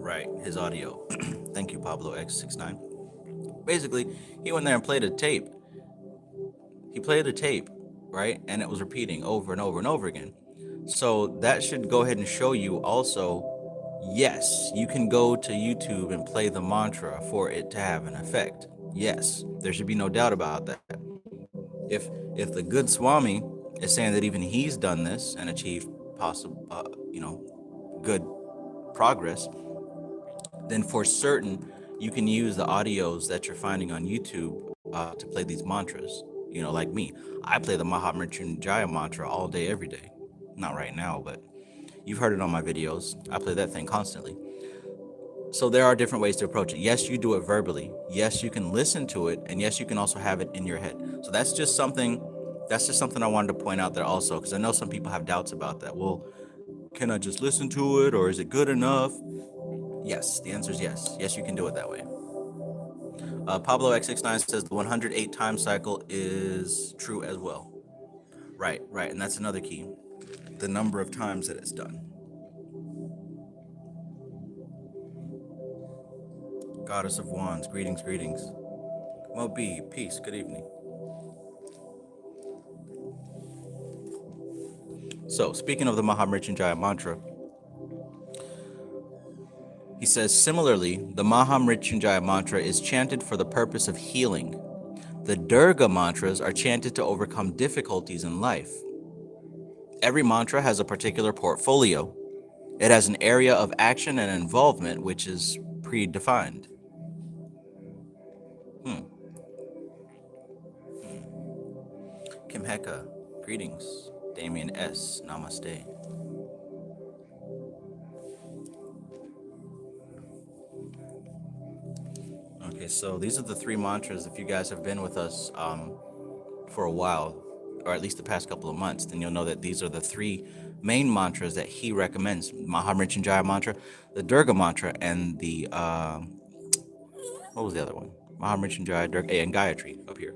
Right, his audio. Thank you, Pablo X69. Basically, he went there and played a tape. He played a tape, right? And it was repeating over and over and over again. So that should go ahead and show you also, yes, you can go to YouTube and play the mantra for it to have an effect. Yes, there should be no doubt about that. If the good Swami is saying that even he's done this and achieved possible, good progress, then for certain you can use the audios that you're finding on YouTube to play these mantras. Like me, I play the Mahamrityunjaya mantra all day, every day. Not right now, but you've heard it on my videos. I play that thing constantly. So there are different ways to approach it. Yes, you do it verbally. Yes, you can listen to it, and yes, you can also have it in your head. So that's just something I wanted to point out there also, because I know some people have doubts about that. Well, can I just listen to it, or is it good enough? Yes, the answer is yes. Yes, you can do it that way. Pablo X69 says the 108 time cycle is true as well. Right, and that's another key. The number of times that it's done. Goddess of Wands, greetings. Mo B, peace, good evening. So, speaking of the Mahamrityunjaya mantra, he says, similarly, the Mahamrityunjaya mantra is chanted for the purpose of healing. The Durga mantras are chanted to overcome difficulties in life. Every mantra has a particular portfolio. It has an area of action and involvement which is predefined. Kim Heka, greetings. Damien S, namaste. Okay, so these are the three mantras. If you guys have been with us for a while, or at least the past couple of months, then you'll know that these are the three main mantras that he recommends: Mahamrityunjaya mantra, the Durga mantra, and the what was the other one? Mahamrityunjaya, Durga, and Gayatri up here.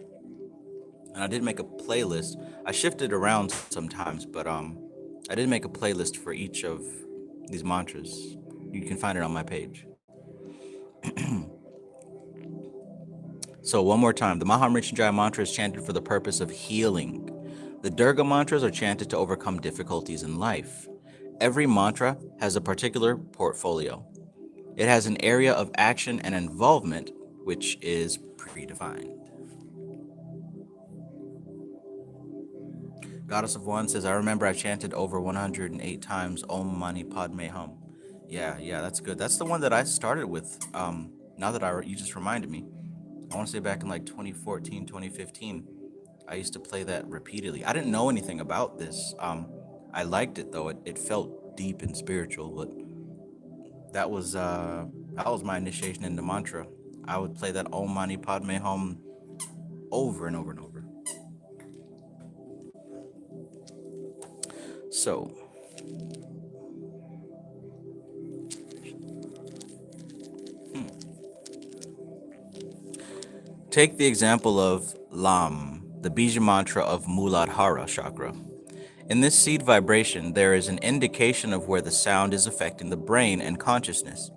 And I did make a playlist. I shifted around sometimes, but I did make a playlist for each of these mantras. You can find it on my page. So one more time, the Mahamrityunjaya mantra is chanted for the purpose of healing. The Durga mantras are chanted to overcome difficulties in life. Every mantra has a particular portfolio. It has an area of action and involvement which is predefined. Goddess of One says, I remember I chanted over 108 times Om Mani Padme Hum. Yeah, that's good. That's the one that I started with. Now that you just reminded me, I want to say back in like 2014, 2015, I used to play that repeatedly. I didn't know anything about this. I liked it though. It felt deep and spiritual, but that was my initiation into mantra. I would play that Om Mani Padme Hum over and over and over. So, take the example of Lam, the Bija mantra of Muladhara chakra. In this seed vibration, there is an indication of where the sound is affecting the brain and consciousness.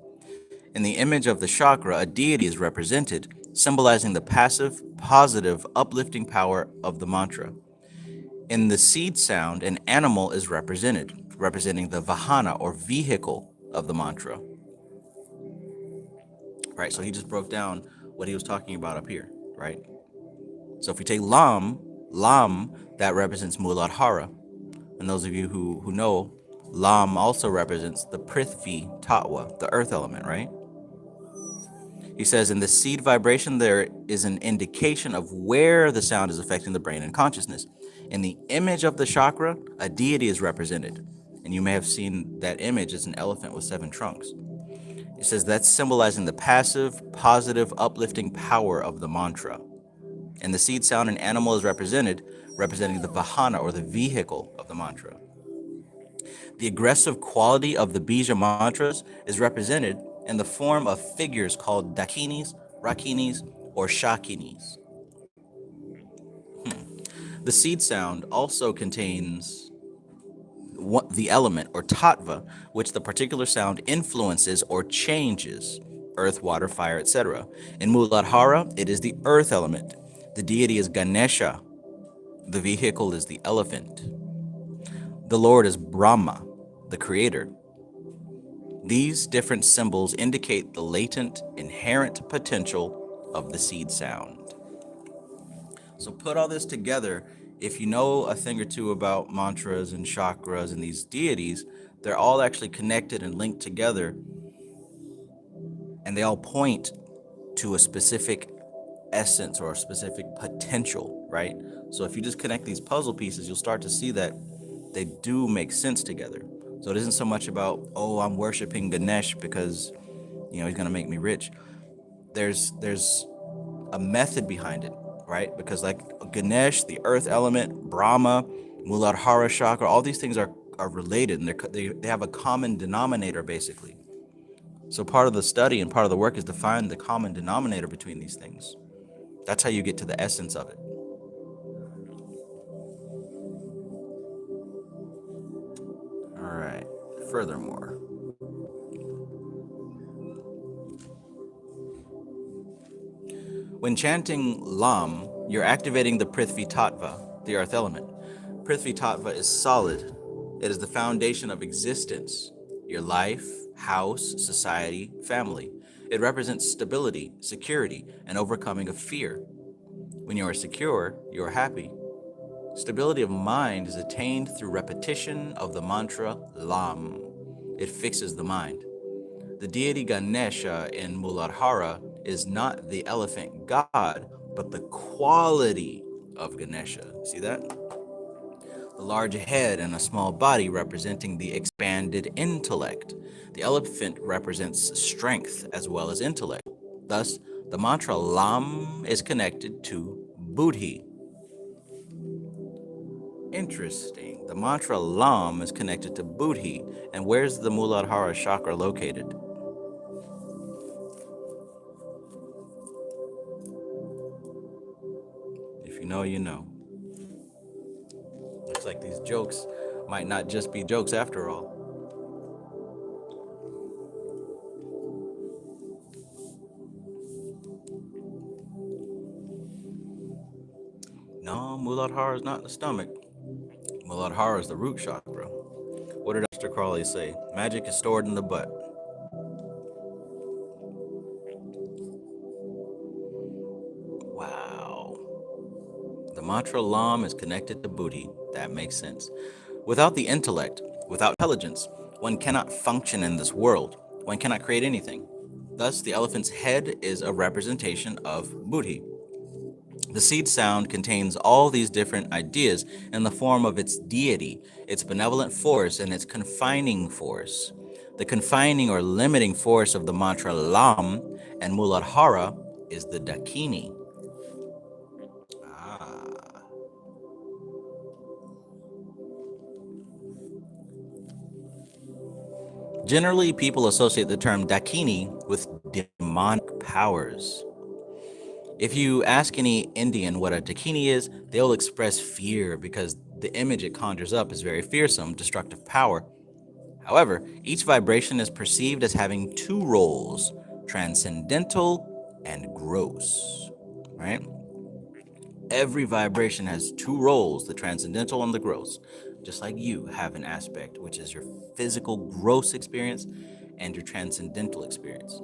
In the image of the chakra, a deity is represented, symbolizing the passive, positive, uplifting power of the mantra. In the seed sound, an animal is represented, representing the vahana or vehicle of the mantra. Right, so he just broke down what he was talking about up here, right? So if we take Lam, that represents Muladhara. And those of you who know, Lam also represents the Prithvi Tattva, the earth element, right? He says in the seed vibration, there is an indication of where the sound is affecting the brain and consciousness. In the image of the chakra, a deity is represented. And you may have seen that image as an elephant with 7 trunks. It says that's symbolizing the passive, positive, uplifting power of the mantra. In the seed sound, an animal is represented, representing the vahana or the vehicle of the mantra. The aggressive quality of the Bija mantras is represented in the form of figures called Dakinis, Rakinis, or Shakinis. The seed sound also contains the element or tattva, which the particular sound influences or changes: earth, water, fire, etc. In Muladhara, it is the earth element. The deity is Ganesha. The vehicle is the elephant. The Lord is Brahma, the creator. These different symbols indicate the latent, inherent potential of the seed sound. So put all this together. If you know a thing or two about mantras and chakras and these deities, they're all actually connected and linked together, and they all point to a specific essence or a specific potential, right? So if you just connect these puzzle pieces, you'll start to see that they do make sense together. So it isn't so much about, oh, I'm worshiping Ganesh because, he's going to make me rich. There's a method behind it, right? Because like Ganesh, the earth element, Brahma, Muladhara chakra, all these things are related, and they have a common denominator, basically. So part of the study and part of the work is to find the common denominator between these things. That's how you get to the essence of it. All right. Furthermore, when chanting Lam, you're activating the Prithvi Tattva, the earth element. Prithvi Tattva is solid. It is the foundation of existence, your life, house, society, family. It represents stability, security, and overcoming of fear. When you are secure, you are happy. Stability of mind is attained through repetition of the mantra Lam. It fixes the mind. The deity Ganesha in Muladhara is not the elephant god, but the quality of Ganesha. See that? The large head and a small body representing the expanded intellect. The elephant represents strength as well as intellect. Thus, the mantra Lam is connected to Buddhi. Interesting. The mantra Lam is connected to Buddhi. And where's the Muladhara chakra located? If you know, you know. Looks like these jokes might not just be jokes after all. No, Muladhara is not in the stomach. Muladhara is the root chakra. What did Mr. Crawley say? Magic is stored in the butt. Wow. The mantra Lam is connected to Buddhi. That makes sense. Without the intellect, without intelligence, one cannot function in this world. One cannot create anything. Thus, the elephant's head is a representation of Buddhi. The seed sound contains all these different ideas in the form of its deity, its benevolent force, and its confining force. The confining or limiting force of the mantra Lam and Muladhara is the Dakini. Ah. Generally, people associate the term Dakini with demonic powers. If you ask any Indian what a Dakini is, they'll express fear because the image it conjures up is very fearsome, destructive power. However, each vibration is perceived as having two roles, transcendental and gross, right? Every vibration has two roles, the transcendental and the gross. Just like you have an aspect, which is your physical gross experience and your transcendental experience.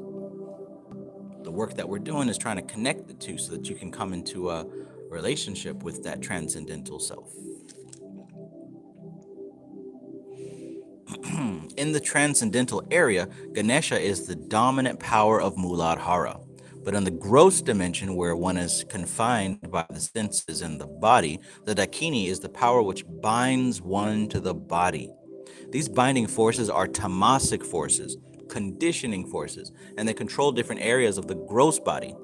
The work that we're doing is trying to connect the two so that you can come into a relationship with that transcendental self. In the transcendental area, Ganesha is the dominant power of Muladhara. But in the gross dimension, where one is confined by the senses and the body, the Dakini is the power which binds one to the body. These binding forces are tamasic forces, conditioning forces, and they control different areas of the gross body.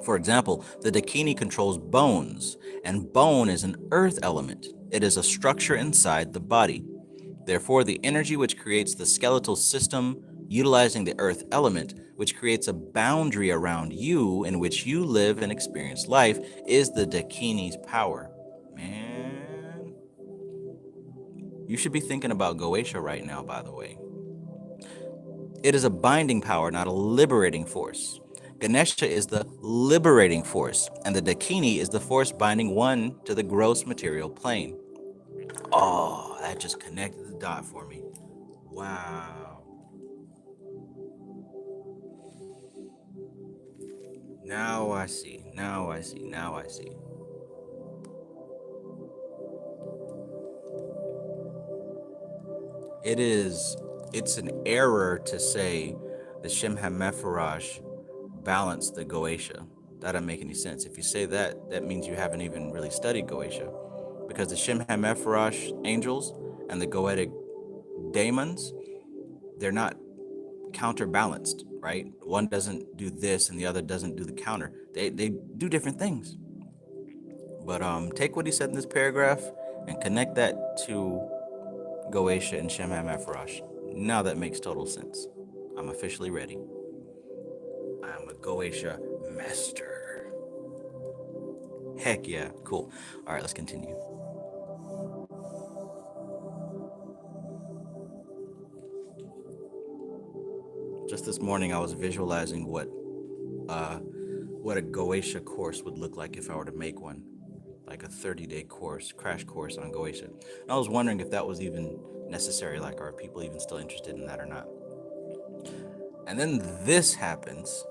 For example, the Dakini controls bones, and bone is an earth element. It is a structure inside the body. Therefore, the energy which creates the skeletal system, utilizing the earth element, which creates a boundary around you in which you live and experience life, is the Dakini's power. Man, you should be thinking about Goetia right now, by the way. It is a binding power, not a liberating force. Ganesha is the liberating force, and the Dakini is the force binding one to the gross material plane. Oh, that just connected the dot for me. Wow. Now I see. Now I see. Now I see. It's an error to say the Shem HaMephorash balanced the Goetia. That doesn't make any sense. If you say that, that means you haven't even really studied Goetia. Because the Shem HaMephorash angels and the Goetic daemons, they're not counterbalanced, right? One doesn't do this and the other doesn't do the counter. They do different things. But take what he said in this paragraph and connect that to Goetia and Shem HaMephorash. Now that makes total sense. I'm officially ready. I'm a Goetia master. Heck yeah, cool. All right, let's continue. Just this morning, I was visualizing what a Goetia course would look like if I were to make one, like a 30-day course, crash course on Goetia. And I was wondering if that was even necessary, like, are people even still interested in that or not? And then this happens.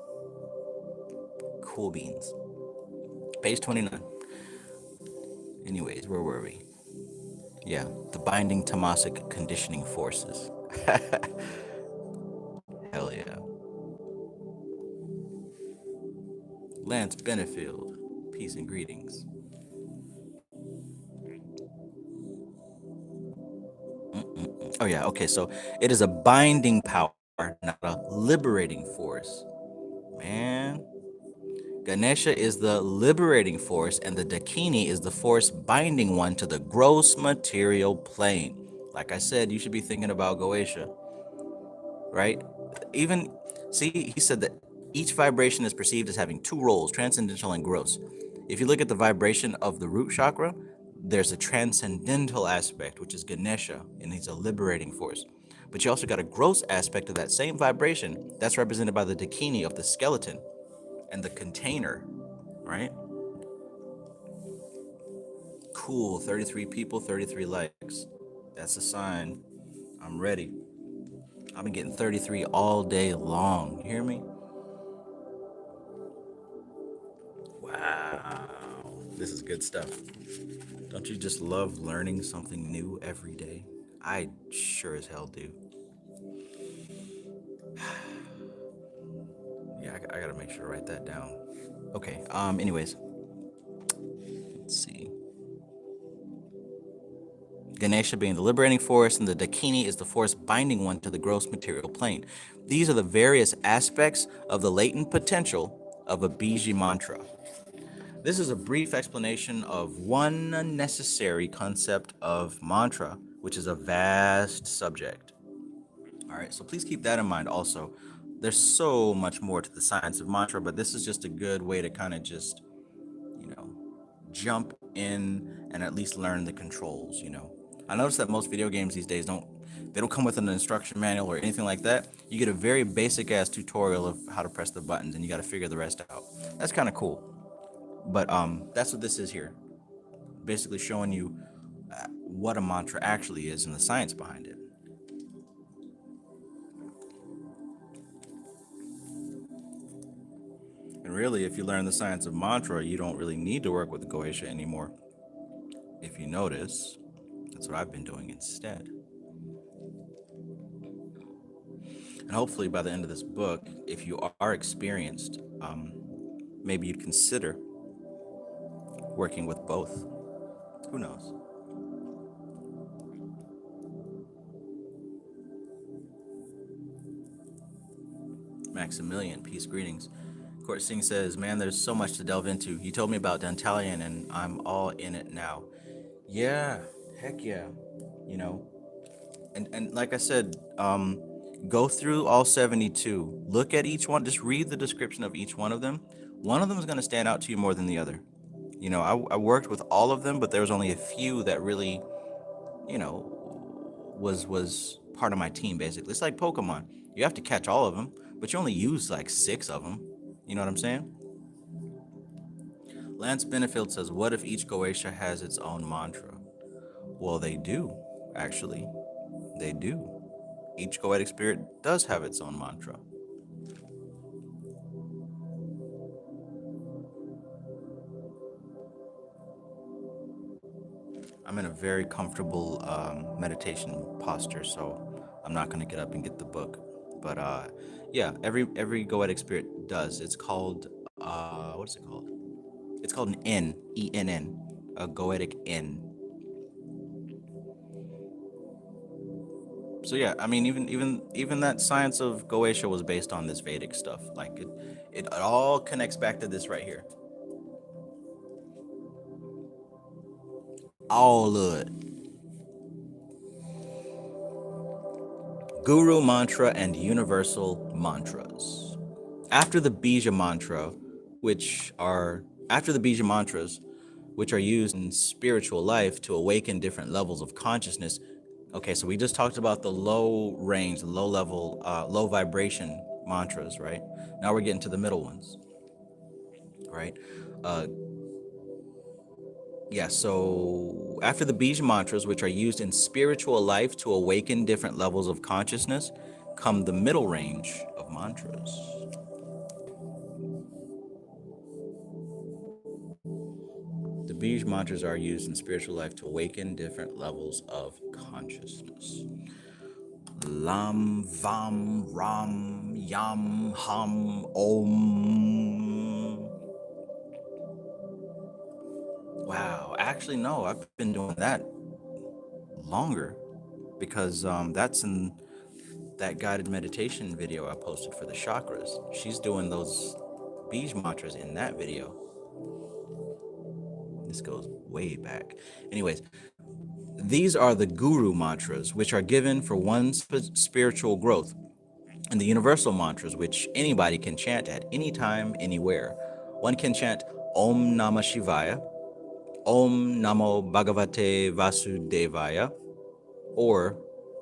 Cool beans. Page 29. Anyways, where were we? Yeah, the binding tamasic conditioning forces. Hell yeah. Lance Benefield, peace and greetings. Oh yeah, okay, so it is a binding power, not a liberating force. Man. Ganesha is the liberating force, and the Dakini is the force binding one to the gross material plane. Like I said, you should be thinking about Goetia, right? Even, see, he said that each vibration is perceived as having two roles, transcendental and gross. If you look at the vibration of the root chakra, there's a transcendental aspect, which is Ganesha, and he's a liberating force. But you also got a gross aspect of that same vibration that's represented by the Dakini of the skeleton and the container, right? Cool, 33 people, 33 likes. That's a sign. I'm ready. I've been getting 33 all day long. You hear me? Wow. This is good stuff. Don't you just love learning something new every day? I sure as hell do. Yeah, I gotta make sure to write that down. Okay, anyways. Let's see. Ganesha being the liberating force, and the Dakini is the force binding one to the gross material plane. These are the various aspects of the latent potential of a Biji mantra. This is a brief explanation of one necessary concept of mantra, which is a vast subject. All right, so please keep that in mind also. There's so much more to the science of mantra, but this is just a good way to kind of just, jump in and at least learn the controls. I noticed that most video games these days don't come with an instruction manual or anything like that. You get a very basic ass tutorial of how to press the buttons, and you got to figure the rest out. That's kind of cool. But that's what this is here. Basically showing you what a mantra actually is and the science behind it. And really, if you learn the science of mantra, you don't really need to work with the Goetia anymore. If you notice, that's what I've been doing instead. And hopefully by the end of this book, if you are experienced, maybe you'd consider working with both. Who knows? Maximilian, peace, greetings. Court Singh says, man, there's so much to delve into. You told me about Dantalian and I'm all in it now. Yeah, heck yeah. And like I said, go through all 72. Look at each one. Just read the description of each one of them. One of them is going to stand out to you more than the other. I worked with all of them, but there was only a few that really, was part of my team, basically. It's like Pokemon. You have to catch all of them, but you only use like 6 of them. You know what I'm saying? Lance Benefield says, what if each Goetia has its own mantra? Well, they do, actually. They do. Each Goetic spirit does have its own mantra. I'm in a very comfortable meditation posture, so I'm not going to get up and get the book. But yeah, every Goetic spirit does. It's called, what is it called? It's called an N, E-N-N, a Goetic N. So yeah, I mean, even that science of Goetia was based on this Vedic stuff. Like it all connects back to this right here. All of it. Guru Mantra and Universal Mantras. After the Bija Mantras, which are used in spiritual life to awaken different levels of consciousness. Okay, so we just talked about the low range, low level, low vibration mantras, right? Now we're getting to the middle ones, right? So after the Bija mantras, which are used in spiritual life to awaken different levels of consciousness, come the middle range of mantras. The Bij mantras are used in spiritual life to awaken different levels of consciousness. Lam, Vam, Ram, Yam, Ham, Om. Wow, actually, no, I've been doing that longer because that's in that guided meditation video I posted for the chakras. She's doing those Bij mantras in that video. This goes way back. Anyways, these are the Guru mantras, which are given for one's spiritual growth, and the universal mantras, which anybody can chant at any time, anywhere. One can chant Om Namah Shivaya, Om Namo Bhagavate Vasudevaya, or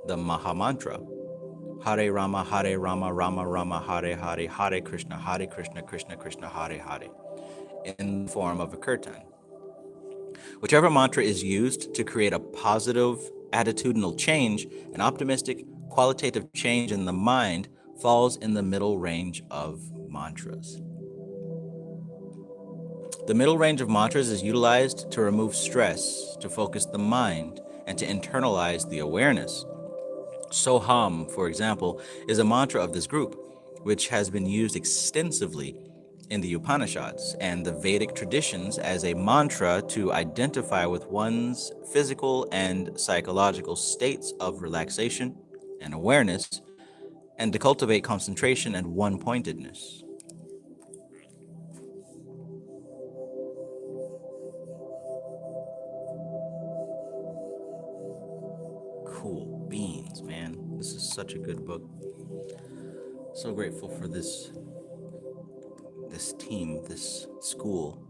the Maha Mantra, Hare Rama, Rama Rama, Hare Hare, Hare Krishna, Krishna Krishna, Hare Hare, in the form of a kirtan. Whichever mantra is used to create a positive attitudinal change, an optimistic qualitative change in the mind, falls in the middle range of mantras. The middle range of mantras is utilized to remove stress, to focus the mind, and to internalize the awareness. Soham, for example, is a mantra of this group, which has been used extensively in the Upanishads and the Vedic traditions as a mantra to identify with one's physical and psychological states of relaxation and awareness, and to cultivate concentration and one pointedness. Cool beans, man. This is such a good book. So grateful for this team, this school.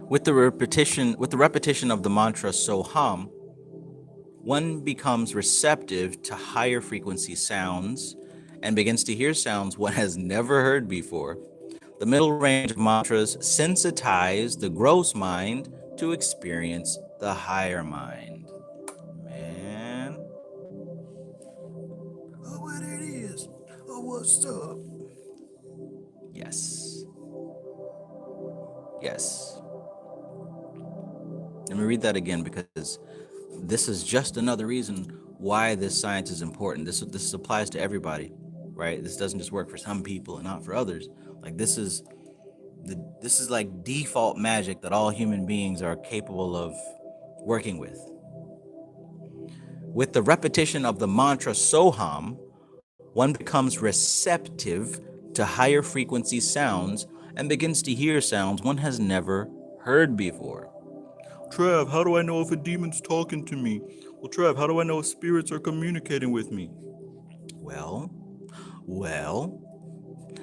With the repetition of the mantra Soham, one becomes receptive to higher frequency sounds and begins to hear sounds one has never heard before. The middle range of mantras sensitize the gross mind to experience the higher mind. Man. Oh, what it is. Oh, what's up? Yes. Yes. Let me read that again because this is just another reason why this science is important. This applies to everybody, right? This doesn't just work for some people and not for others. Like this is like default magic that all human beings are capable of working with. With the repetition of the mantra Soham, one becomes receptive to higher frequency sounds and begins to hear sounds one has never heard before. Trev, how do I know if a demon's talking to me? Well, Trev, how do I know if spirits are communicating with me? Well,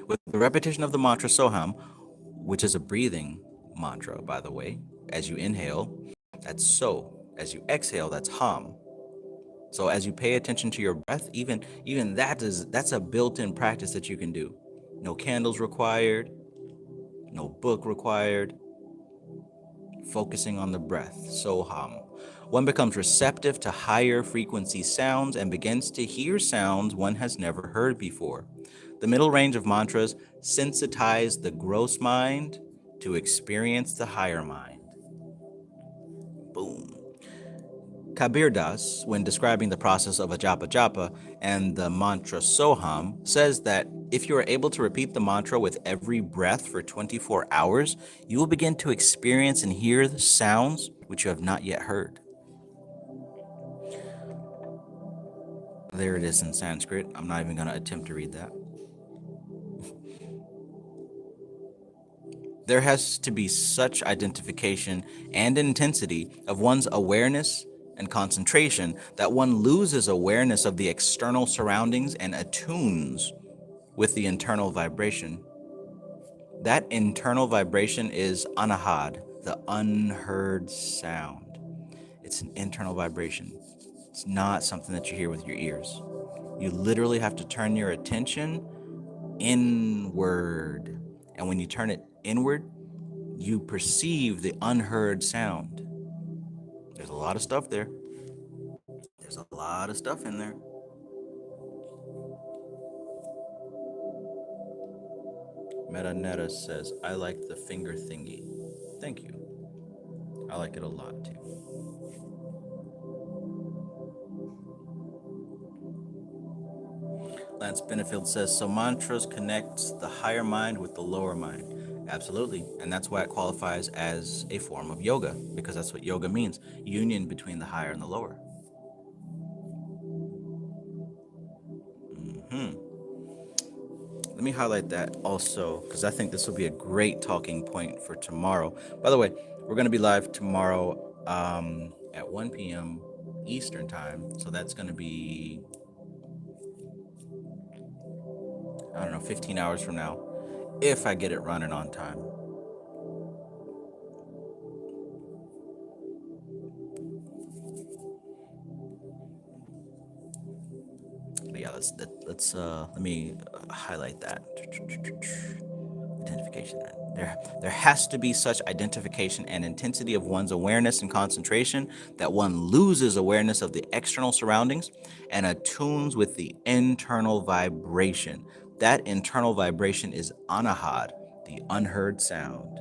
with the repetition of the mantra Soham, which is a breathing mantra, by the way, as you inhale, that's So. As you exhale, that's Ham. So as you pay attention to your breath, even that's a built-in practice that you can do. No candles required, no book required. Focusing on the breath, Soham. One becomes receptive to higher frequency sounds and begins to hear sounds one has never heard before. The middle range of mantras sensitize the gross mind to experience the higher mind. Boom. Kabir Das, when describing the process of a japa japa and the mantra Soham, says that if you are able to repeat the mantra with every breath for 24 hours, you will begin to experience and hear the sounds which you have not yet heard. There it is in Sanskrit. I'm not even going to attempt to read that. There has to be such identification and intensity of one's awareness and concentration that one loses awareness of the external surroundings and attunes with the internal vibration. That internal vibration is anahad, the unheard sound. It's an internal vibration. It's not something that you hear with your ears. You literally have to turn your attention inward. And when you turn it inward, you perceive the unheard sound. There's a lot of stuff there. There's a lot of stuff in there. Metanetta says, I like the finger thingy. Thank you. I like it a lot too. Lance Benefield says, so mantras connect the higher mind with the lower mind. Absolutely. And that's why it qualifies as a form of yoga, because that's what yoga means. Union between the higher and the lower. Let me highlight that also, because I think this will be a great talking point for tomorrow. By the way, we're going to be live tomorrow at 1 p.m. Eastern time. So that's going to be, I don't know, 15 hours from now, if I get it running on time. But yeah, let me highlight that. Identification. There has to be such identification and intensity of one's awareness and concentration that one loses awareness of the external surroundings and attunes with the internal vibration. That internal vibration is anahad, the unheard sound.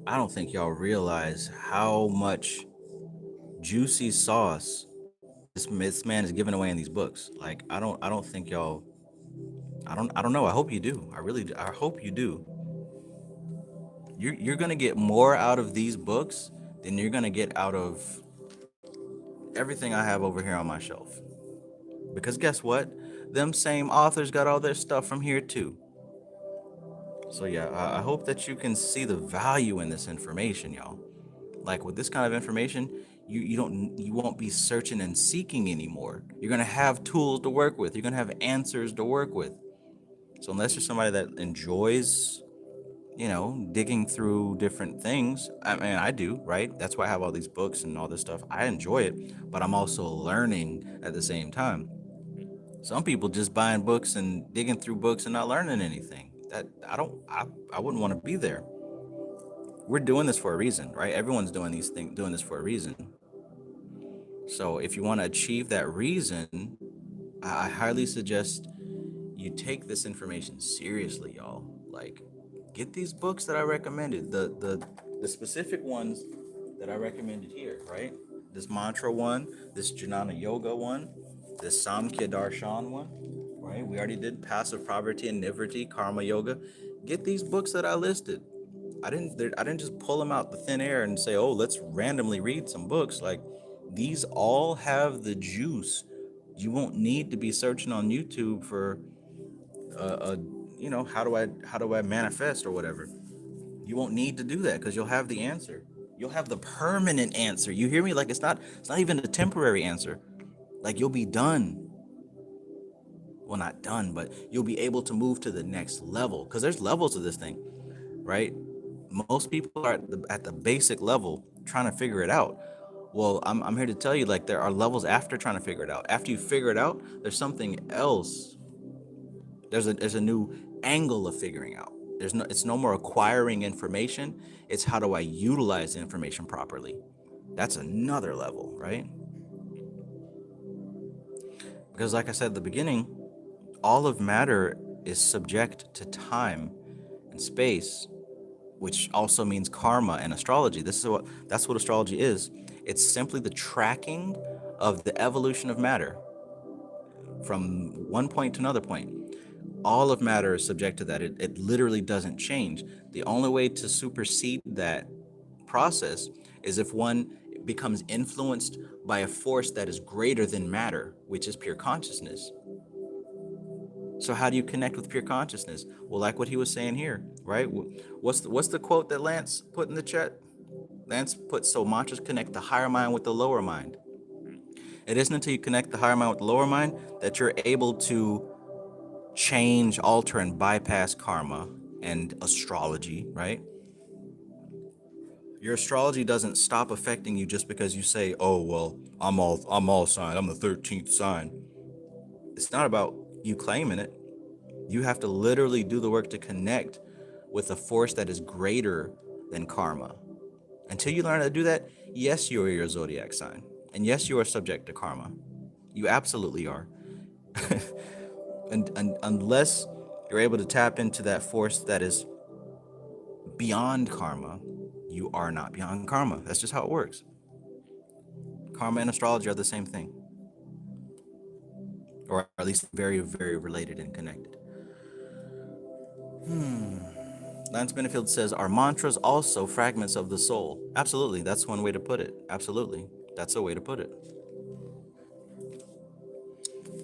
I don't think y'all realize how much juicy sauce this man is giving away in these books. Like I don't think y'all. I don't know. I hope you do. I really do. I hope you do. You're gonna get more out of these books than you're gonna get out of everything I have over here on my shelf. Because guess what? Them same authors got all their stuff from here too. So yeah, I hope that you can see the value in this information, y'all. Like with this kind of information, you won't be searching and seeking anymore. You're gonna have tools to work with. You're gonna have answers to work with. So unless you're somebody that enjoys, digging through different things, I mean, I do, right? That's why I have all these books and all this stuff. I enjoy it, but I'm also learning at the same time. Some people just buying books and digging through books and not learning anything. That I don't I wouldn't want to be there. We're doing this for a reason, right? Everyone's doing this for a reason. So if you want to achieve that reason, I highly suggest you take this information seriously, y'all. Like, get these books that I recommended, the specific ones that I recommended here, right? This mantra one, this Jnana Yoga one, this Samkhya Darshan one, right? We already did passive poverty and nivritti, karma yoga. Get these books that I listed. I didn't just pull them out the thin air and say, "Oh, let's randomly read some books." Like, these all have the juice. You won't need to be searching on YouTube for a how do I manifest or whatever. You won't need to do that because you'll have the answer. You'll have the permanent answer. You hear me? Like, it's not even a temporary answer. Like, you'll be done. Well, not done, but you'll be able to move to the next level because there's levels of this thing, right? Most people are at the basic level trying to figure it out. Well, I'm here to tell you, like, there are levels after trying to figure it out. After you figure it out, there's something else. There's a new angle of figuring out. It's no more acquiring information. It's how do I utilize the information properly. That's another level, right? Because like I said at the beginning, all of matter is subject to time and space, which also means karma and astrology. That's what astrology is. It's simply the tracking of the evolution of matter from one point to another point. All of matter is subject to that. It literally doesn't change. The only way to supersede that process is if one becomes influenced by a force that is greater than matter, which is pure consciousness. So how do you connect with pure consciousness? Well, like what he was saying here, right? What's the quote that Lance put in the chat? Lance put, so mantras connect the higher mind with the lower mind. It isn't until you connect the higher mind with the lower mind that you're able to change, alter, and bypass karma and astrology, right? Your astrology doesn't stop affecting you just because you say, "Oh, well, I'm all sign. I'm the 13th sign." It's not about you claiming it. You have to literally do the work to connect with a force that is greater than karma. Until you learn how to do that, yes, you are your zodiac sign. And yes, you are subject to karma. You absolutely are. and unless you're able to tap into that force that is beyond karma, you are not beyond karma. That's just how it works. Karma and astrology are the same thing, or at least very, very related and connected. Lance Benefield says, "Are mantras also fragments of the soul?" Absolutely. That's one way to put it. Absolutely. That's a way to put it.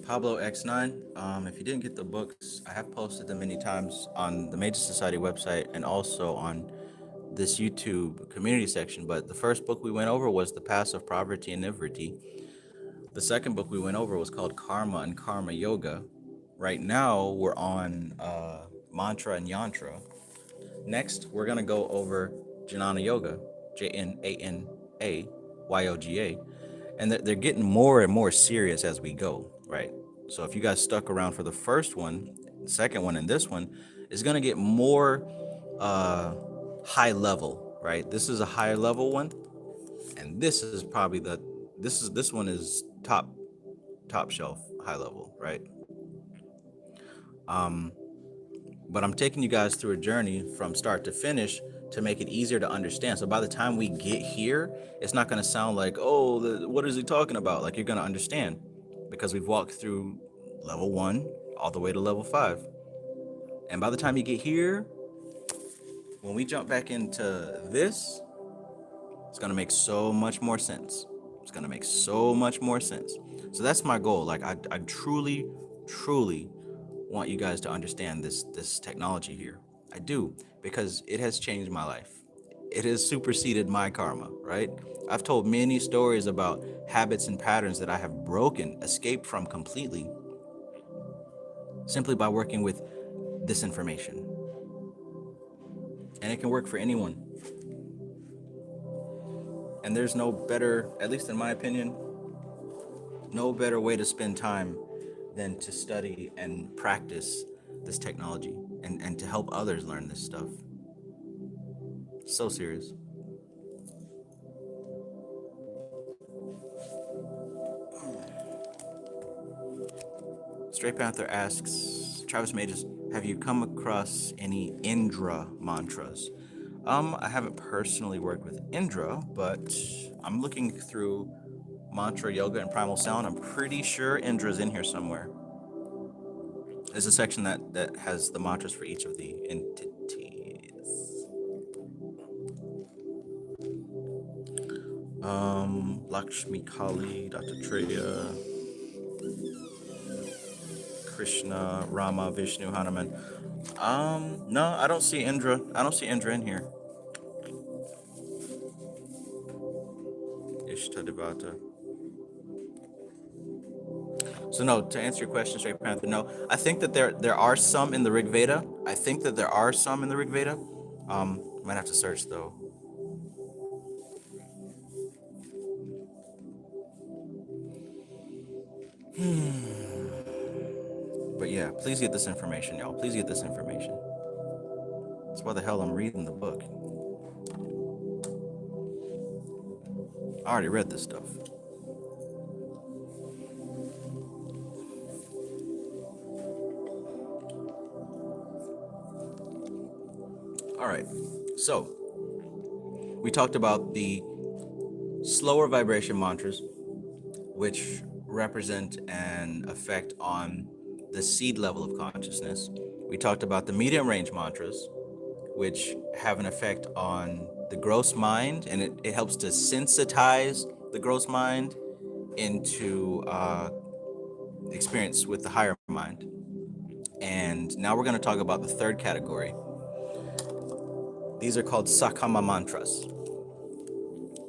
Pablo X9, if you didn't get the books, I have posted them many times on the Major Society website and also on this YouTube community section. But the first book we went over was The Passive Poverty and Nivritti. The second book we went over was called Karma and Karma Yoga. Right now, we're on Mantra and Yantra. Next, we're going to go over Jnana Yoga, Jnana Yoga. And they're getting more and more serious as we go, right? So if you guys stuck around for the first one, second one, and this one, is going to get more high level, right? This is a higher level one, and this is probably this one is top shelf high level, right? But I'm taking you guys through a journey from start to finish to make it easier to understand. So by the time we get here, it's not going to sound like, oh, what is he talking about? Like, you're going to understand because we've walked through level 1 all the way to level 5. And by the time you get here, when we jump back into this, it's going to make so much more sense. It's going to make so much more sense. So that's my goal. Like, I truly, truly want you guys to understand this technology here. I do, because it has changed my life. It has superseded my karma, right? I've told many stories about habits and patterns that I have broken, escaped from completely, simply by working with this information. And it can work for anyone. And there's no better, at least in my opinion, no better way to spend time than to study and practice this technology and to help others learn this stuff. So serious. Stray Panther asks, Travis Magus, have you come across any Indra mantras? I haven't personally worked with Indra, but I'm looking through Mantra, Yoga, and Primal Sound. I'm pretty sure Indra's in here somewhere. There's a section that has the mantras for each of the entities. Lakshmi Kali, Dr. Treya, Krishna, Rama, Vishnu, Hanuman. No, I don't see Indra. I don't see Indra in here. Ishtadevata. So no, to answer your question, Straight Panther, no. I think that there are some in the Rig Veda. I think that there are some in the Rig Veda. Might have to search though. But yeah, please get this information, y'all. Please get this information. That's why the hell I'm reading the book. I already read this stuff. All right, so we talked about the slower vibration mantras, which represent an effect on the seed level of consciousness. We talked about the medium range mantras, which have an effect on the gross mind, and it helps to sensitize the gross mind into experience with the higher mind. And now we're going to talk about the third category. These are called Sakama Mantras.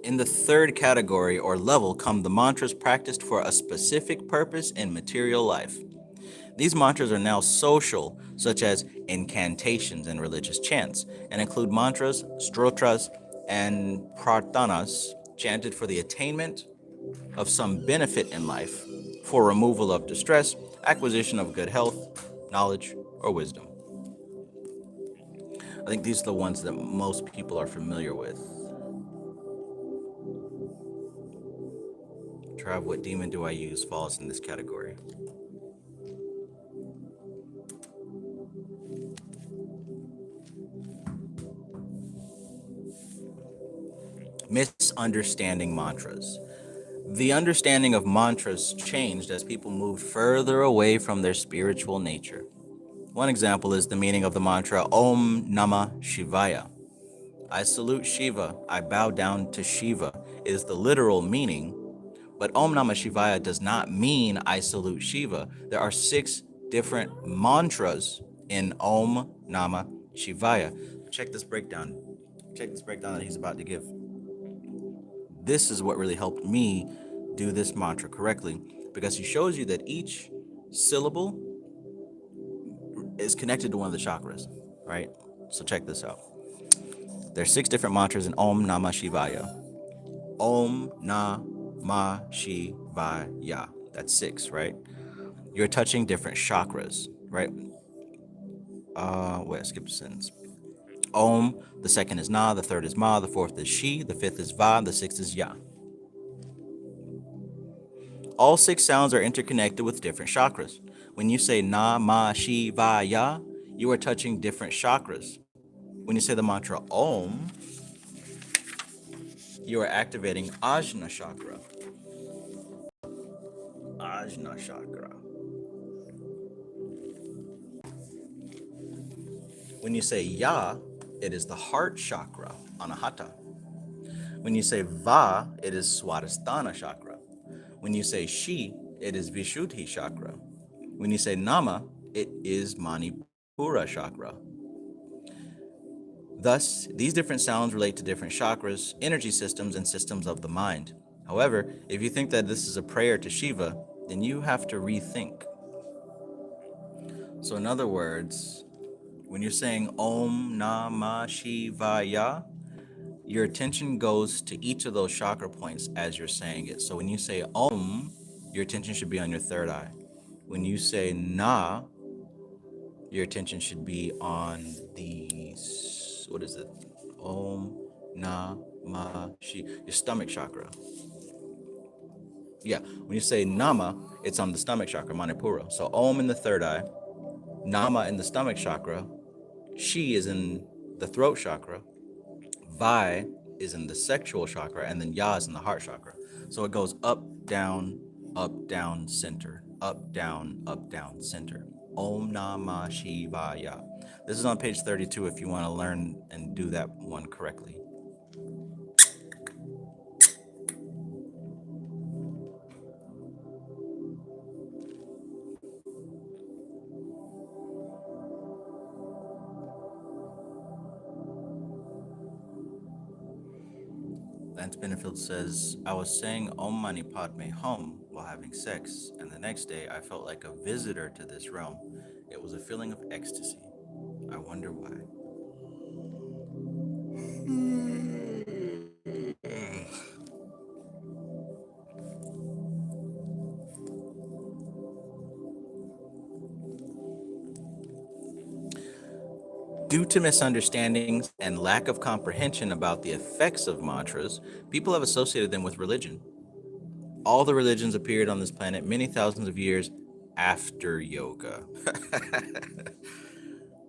In the third category or level come the mantras practiced for a specific purpose in material life. These mantras are now social, such as incantations and religious chants, and include mantras, stotras, and prarthanas chanted for the attainment of some benefit in life, for removal of distress, acquisition of good health, knowledge, or wisdom. I think these are the ones that most people are familiar with. Trav, what demon do I use falls in this category. Misunderstanding mantras. The understanding of mantras changed as people moved further away from their spiritual nature. One example is the meaning of the mantra Om Namah Shivaya. I salute Shiva, I bow down to Shiva is the literal meaning, but Om Namah Shivaya does not mean I salute Shiva. There are 6 different mantras in Om Namah Shivaya. Check this breakdown. Check this breakdown that he's about to give. This is what really helped me do this mantra correctly, because he shows you that each syllable is connected to one of the chakras, right? So check this out. There's 6 different mantras in Om Namah Shivaya. Om Namah Shivaya. That's 6, right? You're touching different chakras, right? Wait, I skipped a sentence. Om, the second is Na, the third is Ma, the fourth is Shi, the fifth is Va, the sixth is Ya. All 6 sounds are interconnected with different chakras. When you say Na, Ma, Shi, Va, Ya, you are touching different chakras. When you say the mantra Om, you are activating Ajna chakra. Ajna chakra. When you say Ya, it is the heart chakra, Anahata. When you say Va, it is Swadhisthana chakra. When you say Shi, it is Vishuddhi chakra. When you say Nama, it is Manipura chakra. Thus, these different sounds relate to different chakras, energy systems, and systems of the mind. However, if you think that this is a prayer to Shiva, then you have to rethink. So in other words, when you're saying Om Namah Shivaya, your attention goes to each of those chakra points as you're saying it. So when you say Om, your attention should be on your third eye. When you say Na, your attention should be on the, what is it? Om, Na, Ma, Shi, your stomach chakra. Yeah, when you say Nama, it's on the stomach chakra, Manipura. So Om in the third eye, Nama in the stomach chakra, Shi is in the throat chakra, Vi is in the sexual chakra, and then Ya is in the heart chakra. So it goes up, down, center, up, down, center. Om Namah Shivaya. This is on page 32 if you want to learn and do that one correctly. Lance Benefield says, I was saying Om Mani Padme Hum while having sex, and the next day I felt like a visitor to this realm. It was a feeling of ecstasy. I wonder why. Due to misunderstandings and lack of comprehension about the effects of mantras, people have associated them with religion. All the religions appeared on this planet many thousands of years after yoga.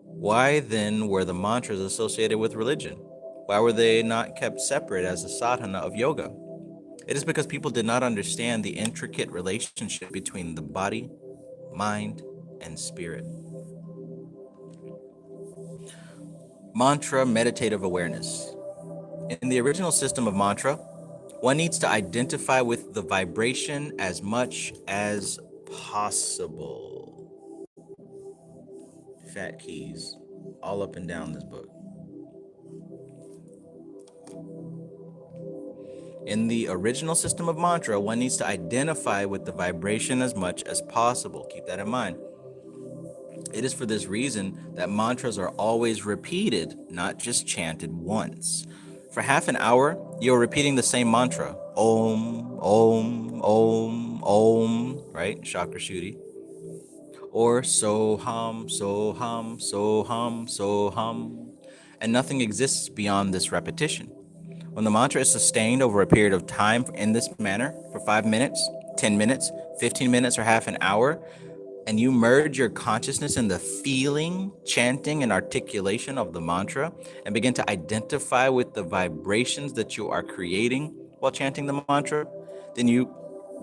Why then were the mantras associated with religion? Why were they not kept separate as a sadhana of yoga? It is because people did not understand the intricate relationship between the body, mind, and spirit. Mantra meditative awareness. In the original system of mantra, one needs to identify with the vibration as much as possible. Fat keys all up and down this book. In the original system of mantra, one needs to identify with the vibration as much as possible. Keep that in mind. It is for this reason that mantras are always repeated, not just chanted once. For half an hour, you're repeating the same mantra. Om, Om, Om, Om, right? Chakra Shuddhi. Or Soham, Soham, Soham, Soham. And nothing exists beyond this repetition. When the mantra is sustained over a period of time in this manner, for 5 minutes, 10 minutes, 15 minutes, or half an hour, and you merge your consciousness in the feeling, chanting, and articulation of the mantra, and begin to identify with the vibrations that you are creating while chanting the mantra, then you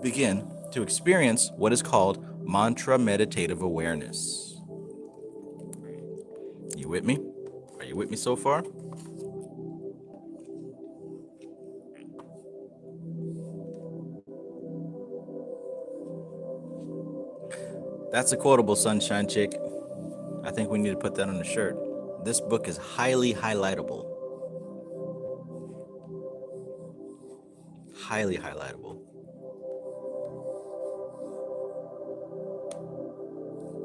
begin to experience what is called mantra meditative awareness. You with me? Are you with me so far? That's a quotable, Sunshine Chick. I think we need to put that on the shirt. This book is highly highlightable. Highly highlightable.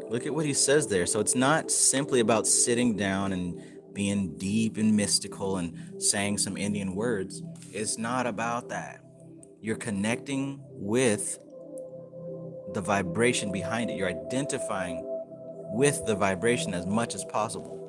Look at what he says there. So it's not simply about sitting down and being deep and mystical and saying some Indian words. It's not about that. You're connecting with the vibration behind it. You're identifying with the vibration as much as possible.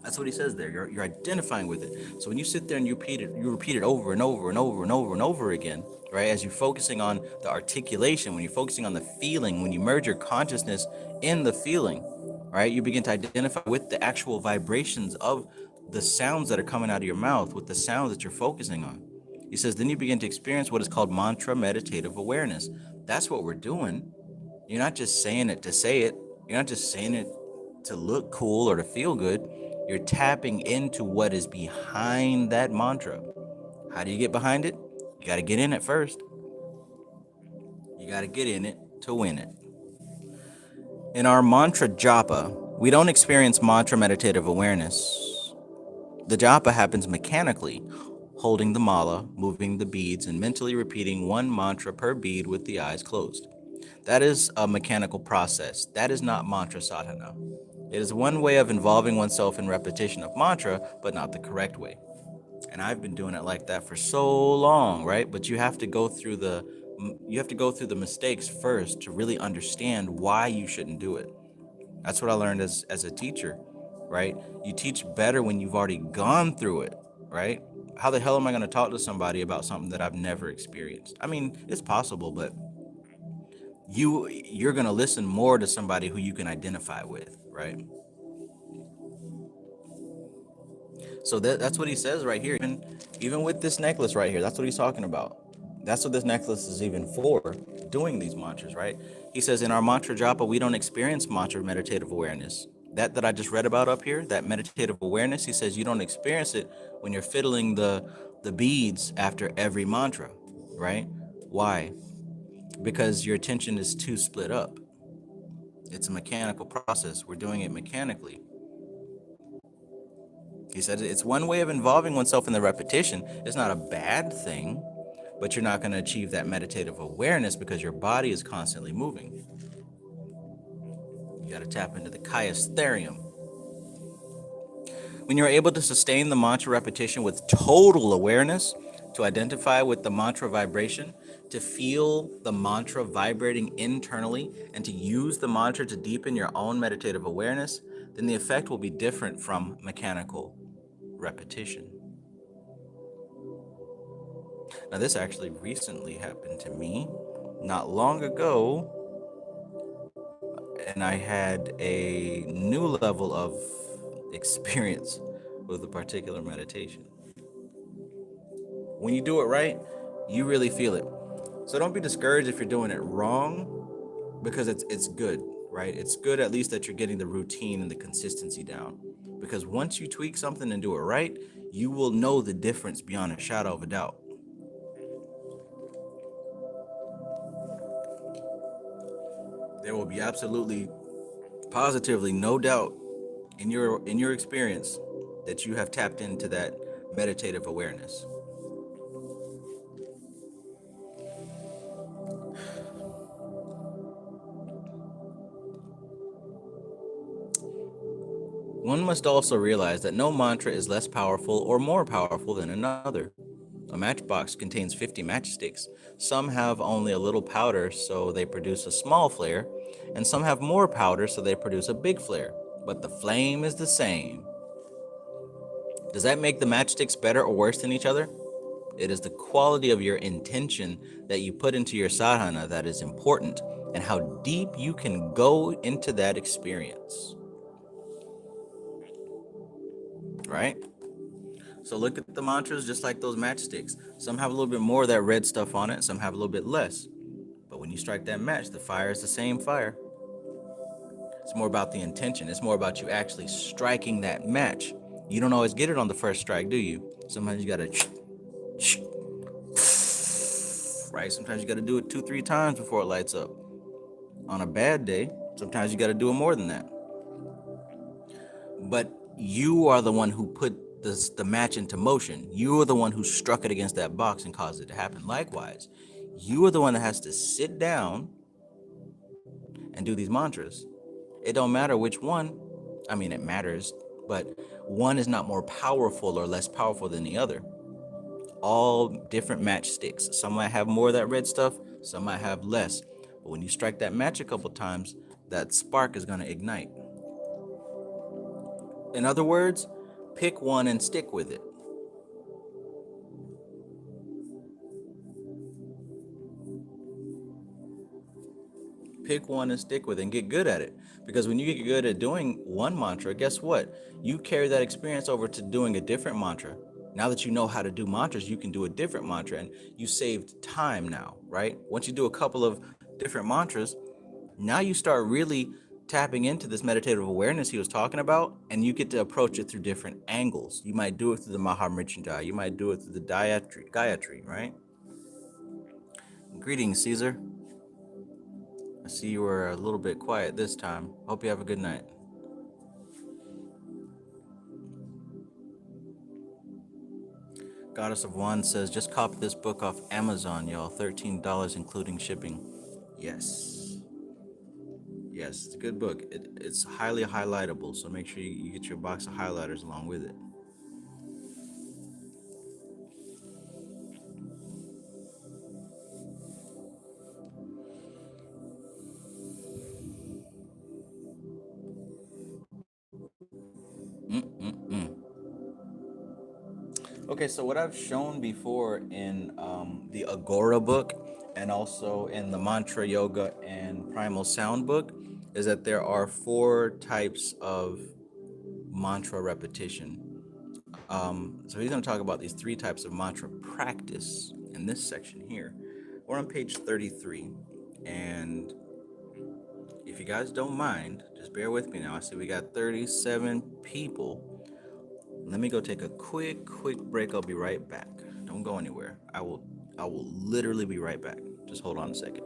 That's what he says there. You're identifying with it. So when you sit there and you repeat it over and over and over and over and over again, right? As you're focusing on the articulation, when you're focusing on the feeling, when you merge your consciousness in the feeling, right? You begin to identify with the actual vibrations of the sounds that are coming out of your mouth with the sounds that you're focusing on. He says, then you begin to experience what is called mantra meditative awareness. That's what we're doing. You're not just saying it to say it. You're not just saying it to look cool or to feel good. You're tapping into what is behind that mantra. How do you get behind it? You got to get in it first. You got to get in it to win it. In our mantra japa, we don't experience mantra meditative awareness. The japa happens mechanically, holding the mala, moving the beads, and mentally repeating one mantra per bead with the eyes closed. That is a mechanical process. That is not mantra sadhana. It is one way of involving oneself in repetition of mantra, but not the correct way. And I've been doing it like that for so long, right? But you have to go through the mistakes first to really understand why you shouldn't do it. That's what I learned as a teacher, right? You teach better when you've already gone through it, right? How the hell am I going to talk to somebody about something that I've never experienced? I mean, it's possible, but you're going to listen more to somebody who you can identify with, right? So that's what he says right here. Even with this necklace right here, that's what he's talking about. That's what this necklace is even for, doing these mantras, right? He says in our mantra japa, we don't experience mantra meditative awareness. That I just read about up here, that meditative awareness, he says you don't experience it when you're fiddling the beads after every mantra, right? Why? Because your attention is too split up. It's a mechanical process. We're doing it mechanically. He said it's one way of involving oneself in the repetition. It's not a bad thing, but you're not going to achieve that meditative awareness because your body is constantly moving. You got to tap into the chiastherium. When you're able to sustain the mantra repetition with total awareness, to identify with the mantra vibration, to feel the mantra vibrating internally, and to use the mantra to deepen your own meditative awareness, then the effect will be different from mechanical repetition. Now, this actually recently happened to me not long ago, and I had a new level of experience with a particular meditation. When you do it right, you really feel it. So don't be discouraged if you're doing it wrong, because it's good, right? It's good at least that you're getting the routine and the consistency down. Because once you tweak something and do it right, you will know the difference beyond a shadow of a doubt. There will be absolutely, positively no doubt in your experience that you have tapped into that meditative awareness. One must also realize that no mantra is less powerful or more powerful than another. A matchbox contains 50 matchsticks. Some have only a little powder, so they produce a small flare, and some have more powder, so they produce a big flare. But the flame is the same. Does that make the matchsticks better or worse than each other? It is the quality of your intention that you put into your sadhana that is important, and how deep you can go into that experience. Right? So look at the mantras just like those matchsticks. Some have a little bit more of that red stuff on it, some have a little bit less. But when you strike that match, the fire is the same fire. It's more about the intention. It's more about you actually striking that match. You don't always get it on the first strike, do you? Sometimes you gotta, right? Sometimes you gotta do it 2-3 times before it lights up. On a bad day, sometimes you gotta do it more than that. But you are the one who put the match into motion. You are the one who struck it against that box and caused it to happen. Likewise, you are the one that has to sit down and do these mantras. It don't matter which one. I mean, it matters, but one is not more powerful or less powerful than the other. All different matchsticks. Some might have more of that red stuff, some might have less. But when you strike that match a couple times, that spark is going to ignite. In other words, pick one and stick with it. Pick one and stick with it and get good at it. Because when you get good at doing one mantra, guess what? You carry that experience over to doing a different mantra. Now that you know how to do mantras, you can do a different mantra and you saved time now, right? Once you do a couple of different mantras, now you start really tapping into this meditative awareness he was talking about, and you get to approach it through different angles. You might do it through the Mahamrityunjaya, you might do it through the Gayatri, right? Greetings, Caesar. I see you were a little bit quiet this time. Hope you have a good night. Goddess of Wands says, just copy this book off Amazon, y'all. $13 including shipping. Yes. Yes, it's a good book. It's highly highlightable, so make sure you get your box of highlighters along with it. Mm-mm-mm. Okay, so what I've shown before in the Agora book and also in the Mantra Yoga and Primal Sound book is that there are 4 types of mantra repetition. So he's going to talk about these 3 types of mantra practice in this section here. We're on page 33. And if you guys don't mind, just bear with me now. I see we got 37 people. Let me go take a quick break. I'll be right back. Don't go anywhere. I will literally be right back. Just hold on a second.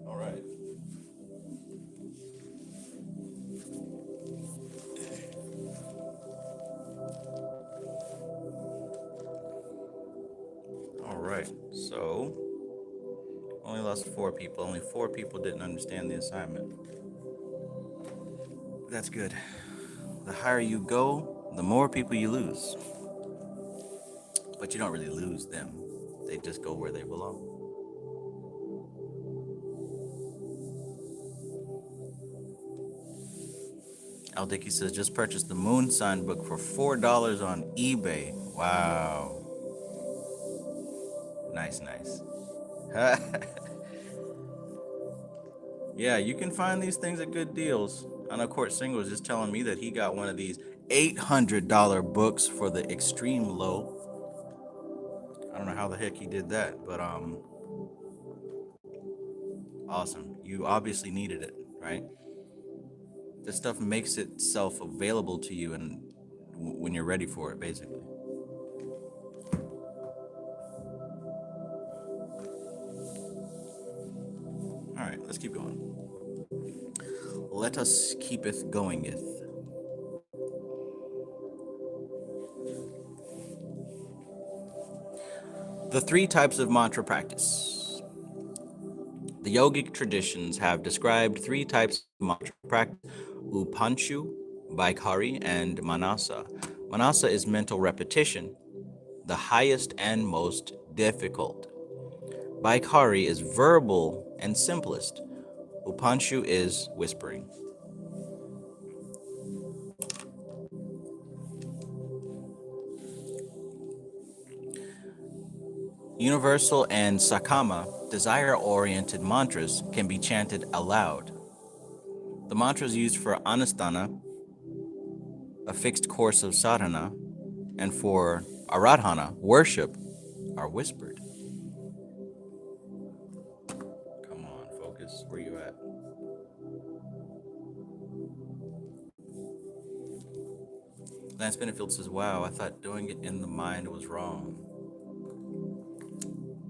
All right. All right. So only lost 4 people. Only 4 people didn't understand the assignment. That's good. The higher you go, the more people you lose. But you don't really lose them. They just go where they belong. Al Dickey says, just purchased the Moon Sign book for $4 on eBay. Wow. Nice, nice. Yeah, you can find these things at good deals. I know Court Singer was just telling me that he got one of these $800 books for the extreme low. I don't know how the heck he did that, but awesome. You obviously needed it, right? This stuff makes itself available to you, and when you're ready for it, basically. All right, let's keep going. Let us keepeth goingeth. The three types of mantra practice. The yogic traditions have described three types of mantra practice: Upanshu, Vaikhari, and Manasa. Manasa is mental repetition, the highest and most difficult. Vaikhari is verbal and simplest. Upanshu is whispering. Universal and Sakama, desire-oriented mantras, can be chanted aloud. The mantras used for Anusthana, a fixed course of sadhana, and for Aradhana, worship, are whispered. Come on, focus. Where you at? Lance Benefield says, wow, I thought doing it in the mind was wrong.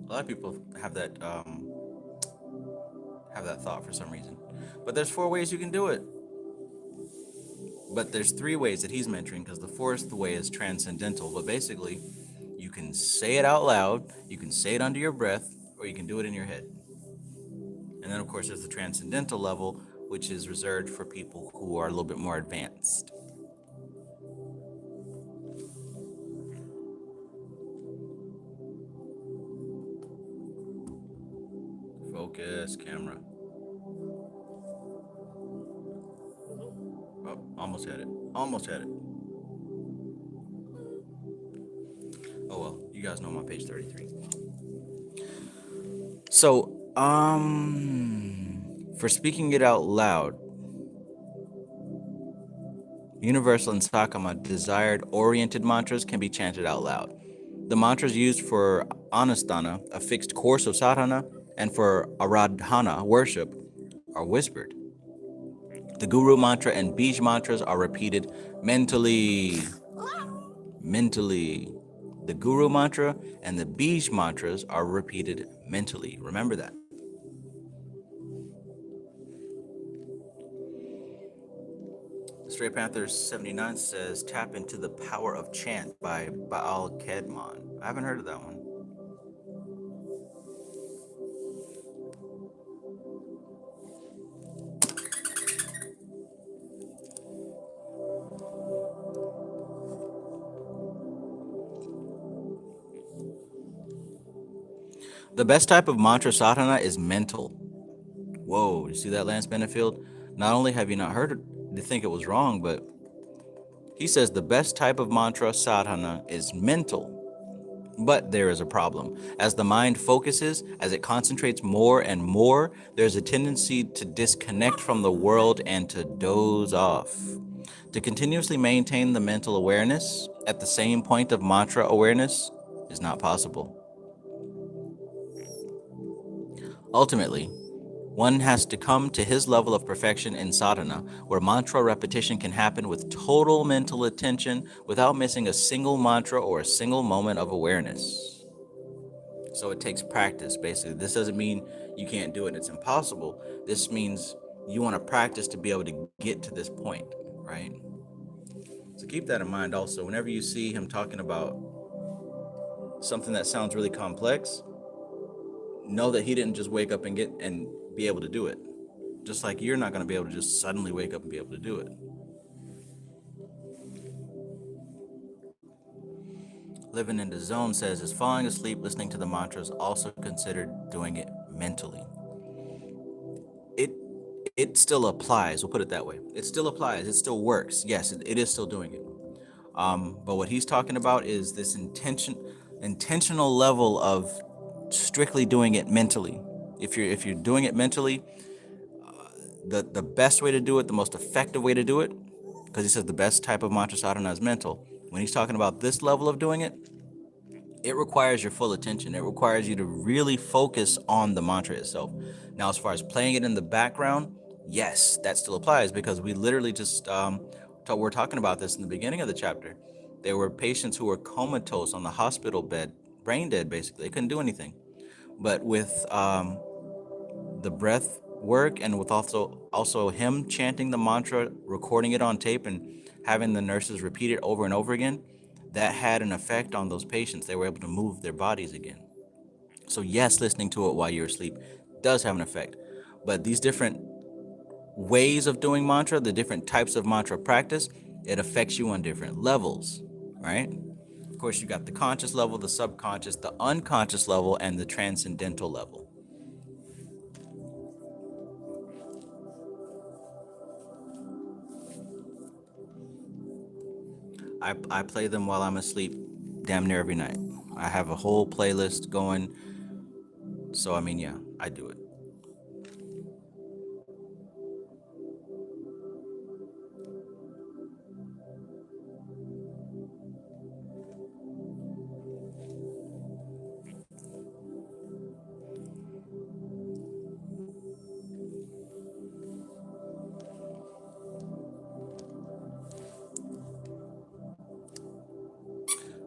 A lot of people have that thought for some reason. But there's 4 ways you can do it. But there's 3 ways that he's mentoring, because the 4th way is transcendental. But basically, you can say it out loud, you can say it under your breath, or you can do it in your head. And then, of course, there's the transcendental level, which is reserved for people who are a little bit more advanced. Focus, camera. Oh, almost had it. Almost had it. Oh well, you guys know I'm on page 33. So, for speaking it out loud, Universal and Sakama desired oriented mantras can be chanted out loud. The mantras used for Anusthana, a fixed course of sadhana, and for Aradhana, worship, are whispered. The Guru Mantra and Bij Mantras are repeated mentally. Mentally. The Guru Mantra and the Bij Mantras are repeated mentally. Remember that. Stray Panther 79 says, tap into the power of chant by Baal Kedman. I haven't heard of that one. The best type of mantra sadhana is mental. Whoa, you see that, Lance Benefield? Not only have you not heard it, you think it was wrong, but he says the best type of mantra sadhana is mental. But there is a problem. As the mind focuses, as it concentrates more and more, there's a tendency to disconnect from the world and to doze off. To continuously maintain the mental awareness at the same point of mantra awareness is not possible. Ultimately, one has to come to his level of perfection in sadhana, where mantra repetition can happen with total mental attention without missing a single mantra or a single moment of awareness. So it takes practice, basically. This doesn't mean you can't do it, it's impossible. This means you want to practice to be able to get to this point, right? So keep that in mind also. Whenever you see him talking about something that sounds really complex, know that he didn't just wake up and be able to do it. Just like you're not going to be able to just suddenly wake up and be able to do it. Living in the Zone says, is falling asleep listening to the mantras also considered doing it mentally? It still applies. We'll put it that way. It still applies. It still works. Yes, it is still doing it. But what he's talking about is this intentional level of strictly doing it mentally. If you're doing it mentally, the best way to do it, the most effective way to do it, because he says the best type of mantra sadhana is mental. When he's talking about this level of doing it, it requires your full attention. It requires you to really focus on the mantra itself. Now, as far as playing it in the background, yes, that still applies, because we literally just we're talking about this in the beginning of the chapter. There were patients who were comatose on the hospital bed, brain dead, basically. They couldn't do anything. But with the breath work, and with also him chanting the mantra, recording it on tape, and having the nurses repeat it over and over again, that had an effect on those patients. They were able to move their bodies again. So yes, listening to it while you're asleep does have an effect. But these different ways of doing mantra, the different types of mantra practice, it affects you on different levels, right? Of course, you got the conscious level, the subconscious, the unconscious level, and the transcendental level. I play them while I'm asleep damn near every night. I have a whole playlist going. So, I mean, yeah, I do it.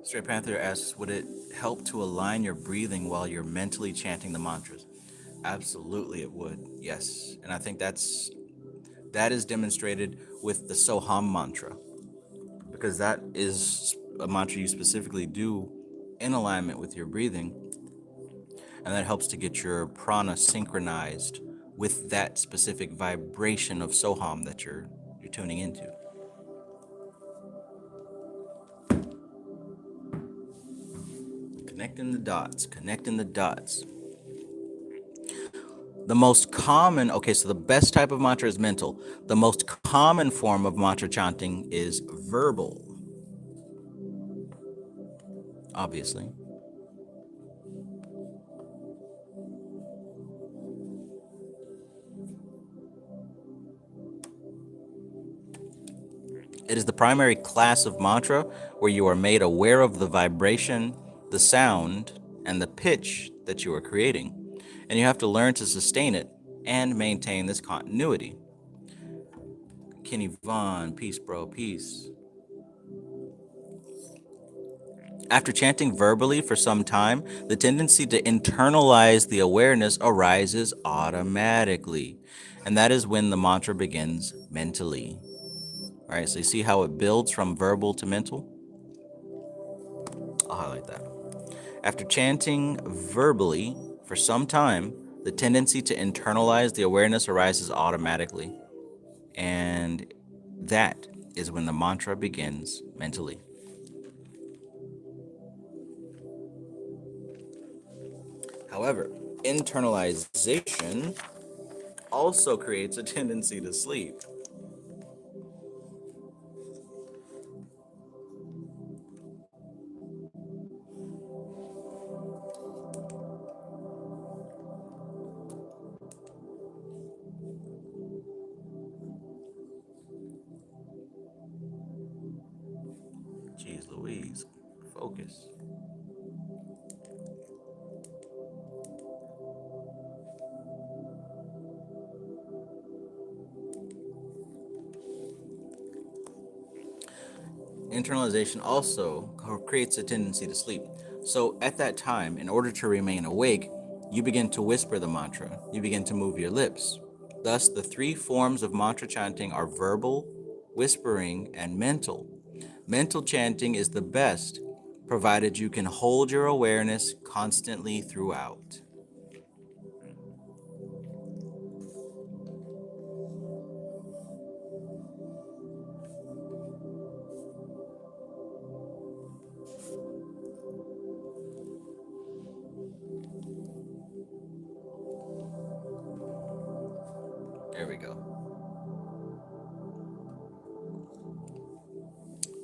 Straight Panther asks, would it help to align your breathing while you're mentally chanting the mantras? Absolutely, it would. Yes. And I think that is demonstrated with the Soham mantra, because that is a mantra you specifically do in alignment with your breathing, and that helps to get your prana synchronized with that specific vibration of Soham that you're tuning into. Connecting the dots, connecting the dots. The most common, okay, so the best type of mantra is mental. The most common form of mantra chanting is verbal, obviously. It is the primary class of mantra where you are made aware of the vibration, the sound, and the pitch that you are creating. And you have to learn to sustain it and maintain this continuity. Kenny Vaughn, peace, bro, peace. After chanting verbally for some time, the tendency to internalize the awareness arises automatically. And that is when the mantra begins mentally. All right, so you see how it builds from verbal to mental? I'll highlight that. After chanting verbally for some time, the tendency to internalize the awareness arises automatically. And that is when the mantra begins mentally. However, internalization also creates a tendency to sleep. Jeez Louise, focus. Internalization also creates a tendency to sleep. So at that time, in order to remain awake, you begin to whisper the mantra. You begin to move your lips. Thus, the three forms of mantra chanting are verbal, whispering, and mental. Mental chanting is the best, provided you can hold your awareness constantly throughout. There we go.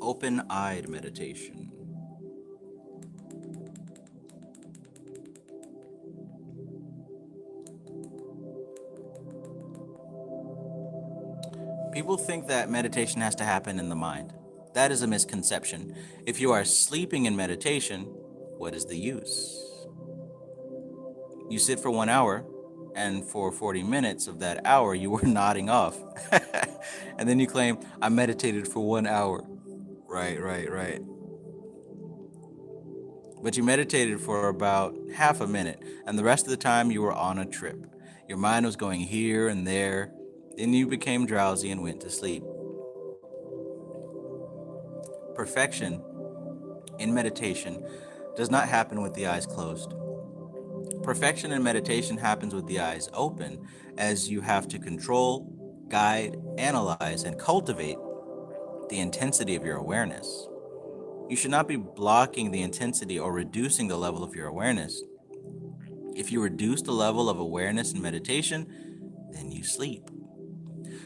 Open-eyed meditation. People think that meditation has to happen in the mind. That is a misconception. If you are sleeping in meditation, what is the use? You sit for 1 hour, and for 40 minutes of that hour, you were nodding off. And then you claim, I meditated for 1 hour. Right. But you meditated for about half a minute, and the rest of the time you were on a trip. Your mind was going here and there. Then you became drowsy and went to sleep. Perfection in meditation does not happen with the eyes closed. Perfection in meditation happens with the eyes open, as you have to control, guide, analyze, and cultivate the intensity of your awareness. You should not be blocking the intensity or reducing the level of your awareness. If you reduce the level of awareness in meditation, then you sleep.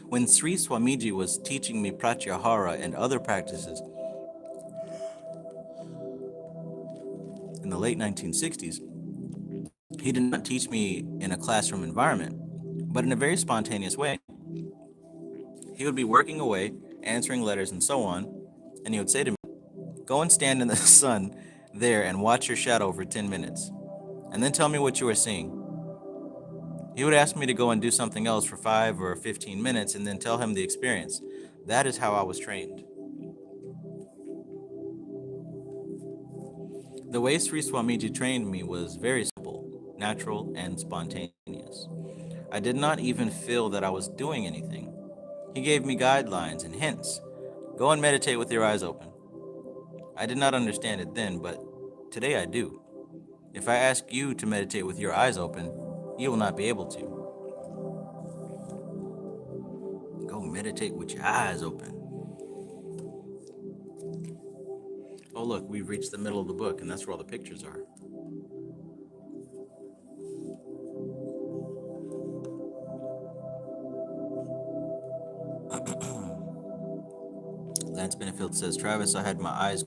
When Sri Swamiji was teaching me pratyahara and other practices in the late 1960s, he did not teach me in a classroom environment, but in a very spontaneous way. He would be working away, answering letters and so on, and he would say to me, go and stand in the sun there and watch your shadow for 10 minutes, and then tell me what you are seeing. He would ask me to go and do something else for 5 or 15 minutes and then tell him the experience. That is how I was trained. The way Sri Swamiji trained me was very simple, natural, and spontaneous. I did not even feel that I was doing anything. He gave me guidelines and hints. Go and meditate with your eyes open. I did not understand it then, but today I do. If I ask you to meditate with your eyes open, you will not be able to. Go meditate with your eyes open. Oh look, we've reached the middle of the book, and that's where all the pictures are. Lance Benefield says, Travis, I had my eyes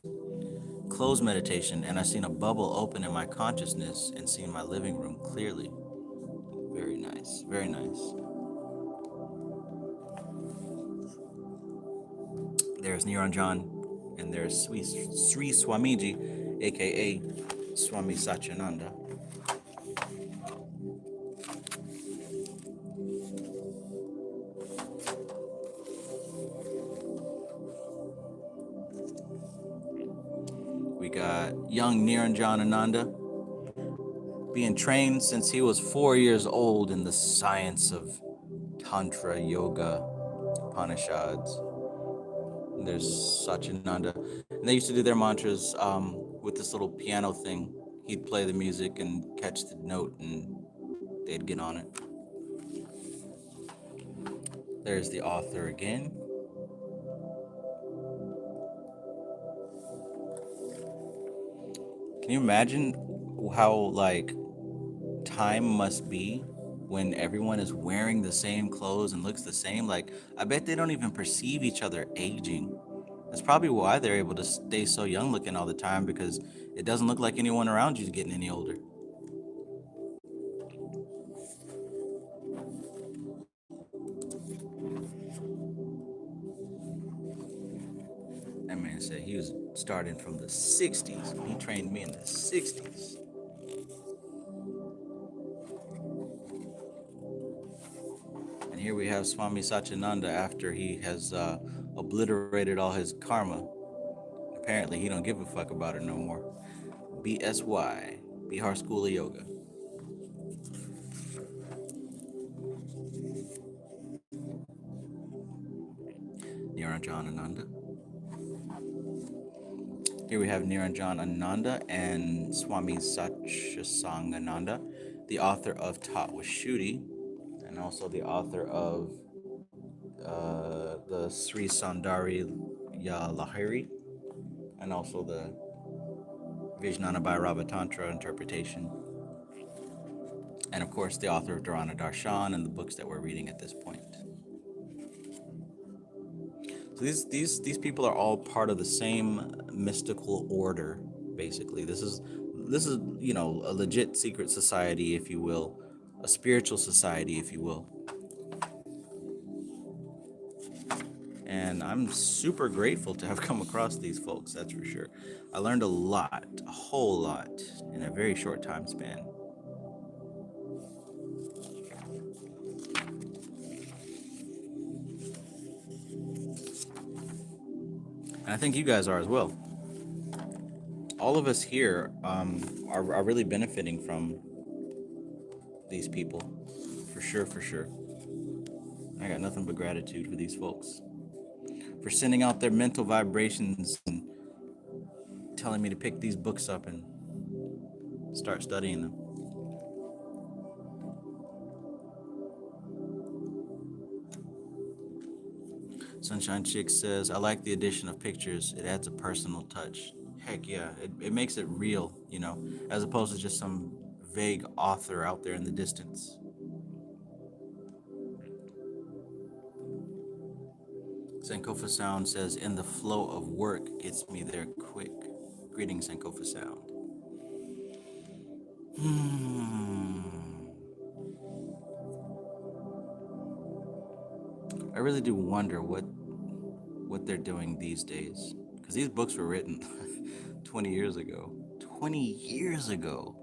closed meditation, and I seen a bubble open in my consciousness and seen my living room clearly. Very nice, very nice. There's Niranjan, and there's Sri Swamiji, aka Swami Satyananda. We got young Niranjan Ananda, being trained since he was 4 years old in the science of Tantra, Yoga, Upanishads. And there's Satyananda. And they used to do their mantras with this little piano thing. He'd play the music and catch the note, and they'd get on it. There's the author again. Can you imagine how, time must be when everyone is wearing the same clothes and looks the same? I bet they don't even perceive each other aging. That's probably why they're able to stay so young looking all the time, because it doesn't look like anyone around you is getting any older. That man said he was starting from the 60s. He trained me in the 60s. And here we have Swami Satyananda after he has obliterated all his karma. Apparently he don't give a fuck about it no more. BSY, Bihar School of Yoga. Niranjan Ananda. Here we have Niranjan Ananda and Swami Satchisangananda, the author of Taught with Shuddhi, and also the author of the Sri Sundari Lahiri, and also the Vijnana Bhairava Tantra interpretation, and of course the author of Dharana Darshan and the books that we're reading at this point. So these people are all part of the same mystical order, basically. This is a legit secret society, if you will, a spiritual society, if you will. And I'm super grateful to have come across these folks, that's for sure. I learned a lot, a whole lot, in a very short time span. And I think you guys are as well. All of us here are really benefiting from these people. For sure, for sure. I got nothing but gratitude for these folks, for sending out their mental vibrations and telling me to pick these books up and start studying them. Sunshine Chick says, I like the addition of pictures. It adds a personal touch. Heck yeah, it makes it real, as opposed to just some vague author out there in the distance. Sankofa Sound says, in the flow of work gets me there quick. Greetings, Sankofa Sound. I really do wonder what they're doing these days, because these books were written 20 years ago. 20 years ago.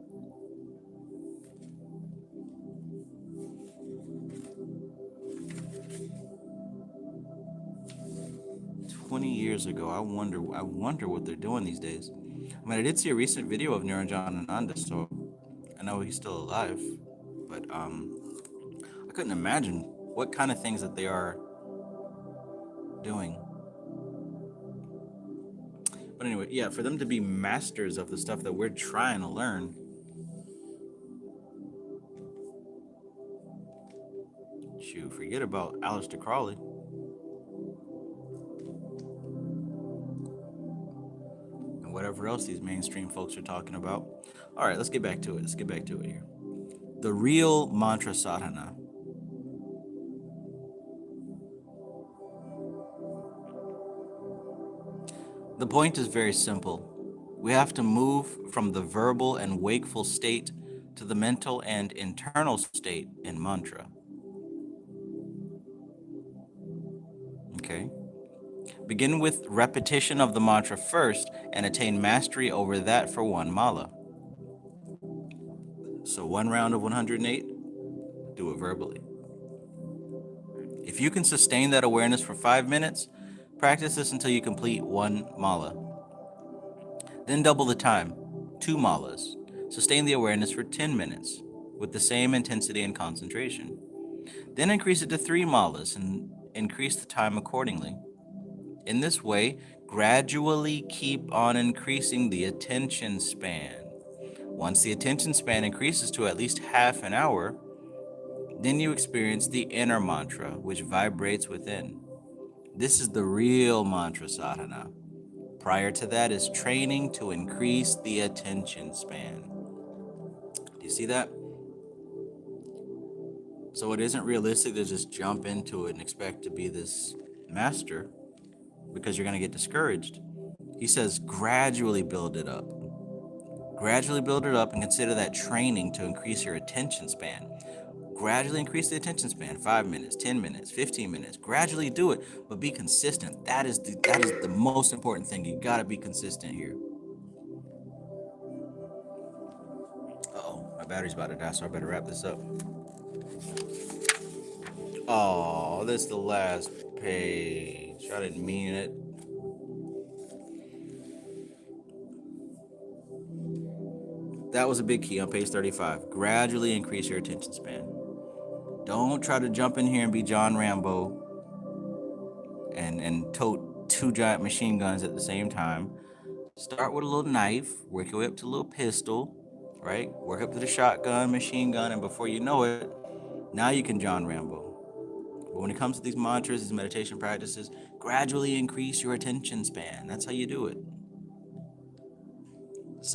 I wonder what they're doing these days. I mean, I did see a recent video of Niranjan Ananda, so I know he's still alive, but I couldn't imagine what kind of things that they are doing. But anyway, yeah, for them to be masters of the stuff that we're trying to learn. Shoot, forget about Aleister Crowley. And whatever else these mainstream folks are talking about. All right, let's get back to it. Here. The real mantra sadhana. The point is very simple. We have to move from the verbal and wakeful state to the mental and internal state in mantra. Okay? Begin with repetition of the mantra first and attain mastery over that for one mala. So 1 round of 108, do it verbally. If you can sustain that awareness for 5 minutes, practice this until you complete 1 mala. Then double the time, 2 malas. Sustain the awareness for 10 minutes with the same intensity and concentration. Then increase it to 3 malas and increase the time accordingly. In this way, gradually keep on increasing the attention span. Once the attention span increases to at least half an hour, then you experience the inner mantra, which vibrates within. This is the real mantra sadhana. Prior to that is training to increase the attention span. Do you see that? So it isn't realistic to just jump into it and expect to be this master, because you're going to get discouraged. He says gradually build it up. Gradually build it up and consider that training to increase your attention span. Gradually increase the attention span, 5 minutes, 10 minutes, 15 minutes. Gradually do it, but be consistent. That is the most important thing. You got to be consistent here. Uh-oh, my battery's about to die, so I better wrap this up. Oh, this is the last page. I didn't mean it. That was a big key on page 35. Gradually increase your attention span. Don't try to jump in here and be John Rambo and tote 2 giant machine guns at the same time. Start with a little knife, work your way up to a little pistol, right? Work up to the shotgun, machine gun, and before you know it, now you can John Rambo. But when it comes to these mantras, these meditation practices, gradually increase your attention span. That's how you do it.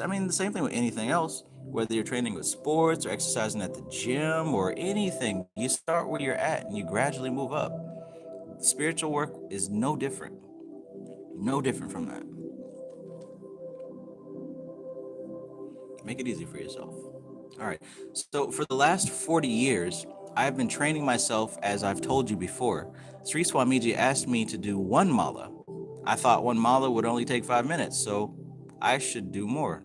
I mean, the same thing with anything else, whether you're training with sports or exercising at the gym or anything, you start where you're at and you gradually move up. Spiritual work is no different from that. Make it easy for yourself. All right. So for the last 40 years, I have been training myself as I've told you before. Sri Swamiji asked me to do one mala. I thought one mala would only take 5 minutes, so I should do more.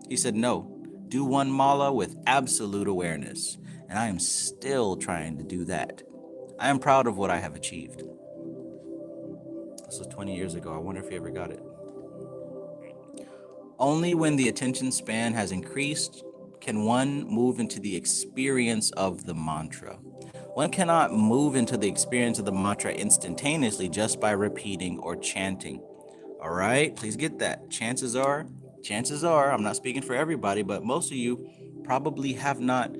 He said, no, do one mala with absolute awareness. And I am still trying to do that. I am proud of what I have achieved. This was 20 years ago. I wonder if he ever got it. Only when the attention span has increased can one move into the experience of the mantra. One cannot move into the experience of the mantra instantaneously just by repeating or chanting. All right, please get that. Chances are, I'm not speaking for everybody, but most of you probably have not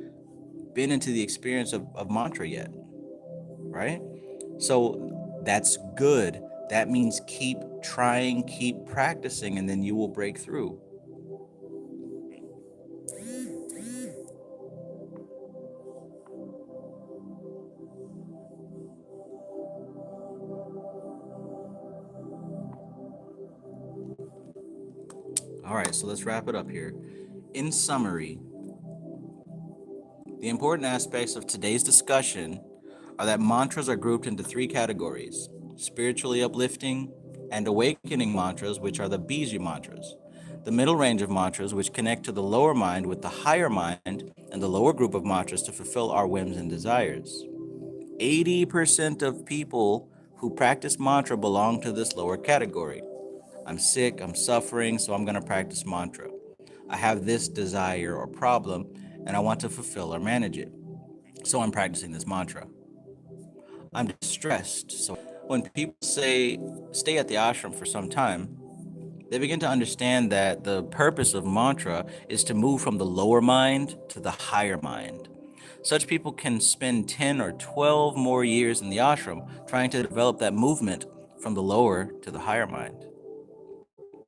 been into the experience of mantra yet, right? So that's good. That means keep trying, keep practicing, and then you will break through. All right, so let's wrap it up here. In summary, the important aspects of today's discussion are that mantras are grouped into 3 categories: spiritually uplifting and awakening mantras, which are the Biju mantras; the middle range of mantras, which connect to the lower mind with the higher mind; and the lower group of mantras to fulfill our whims and desires. 80% of people who practice mantra belong to this lower category. I'm sick, I'm suffering, so I'm going to practice mantra. I have this desire or problem, and I want to fulfill or manage it, so I'm practicing this mantra. I'm distressed, so when people say stay at the ashram for some time, they begin to understand that the purpose of mantra is to move from the lower mind to the higher mind. Such people can spend 10 or 12 more years in the ashram trying to develop that movement from the lower to the higher mind.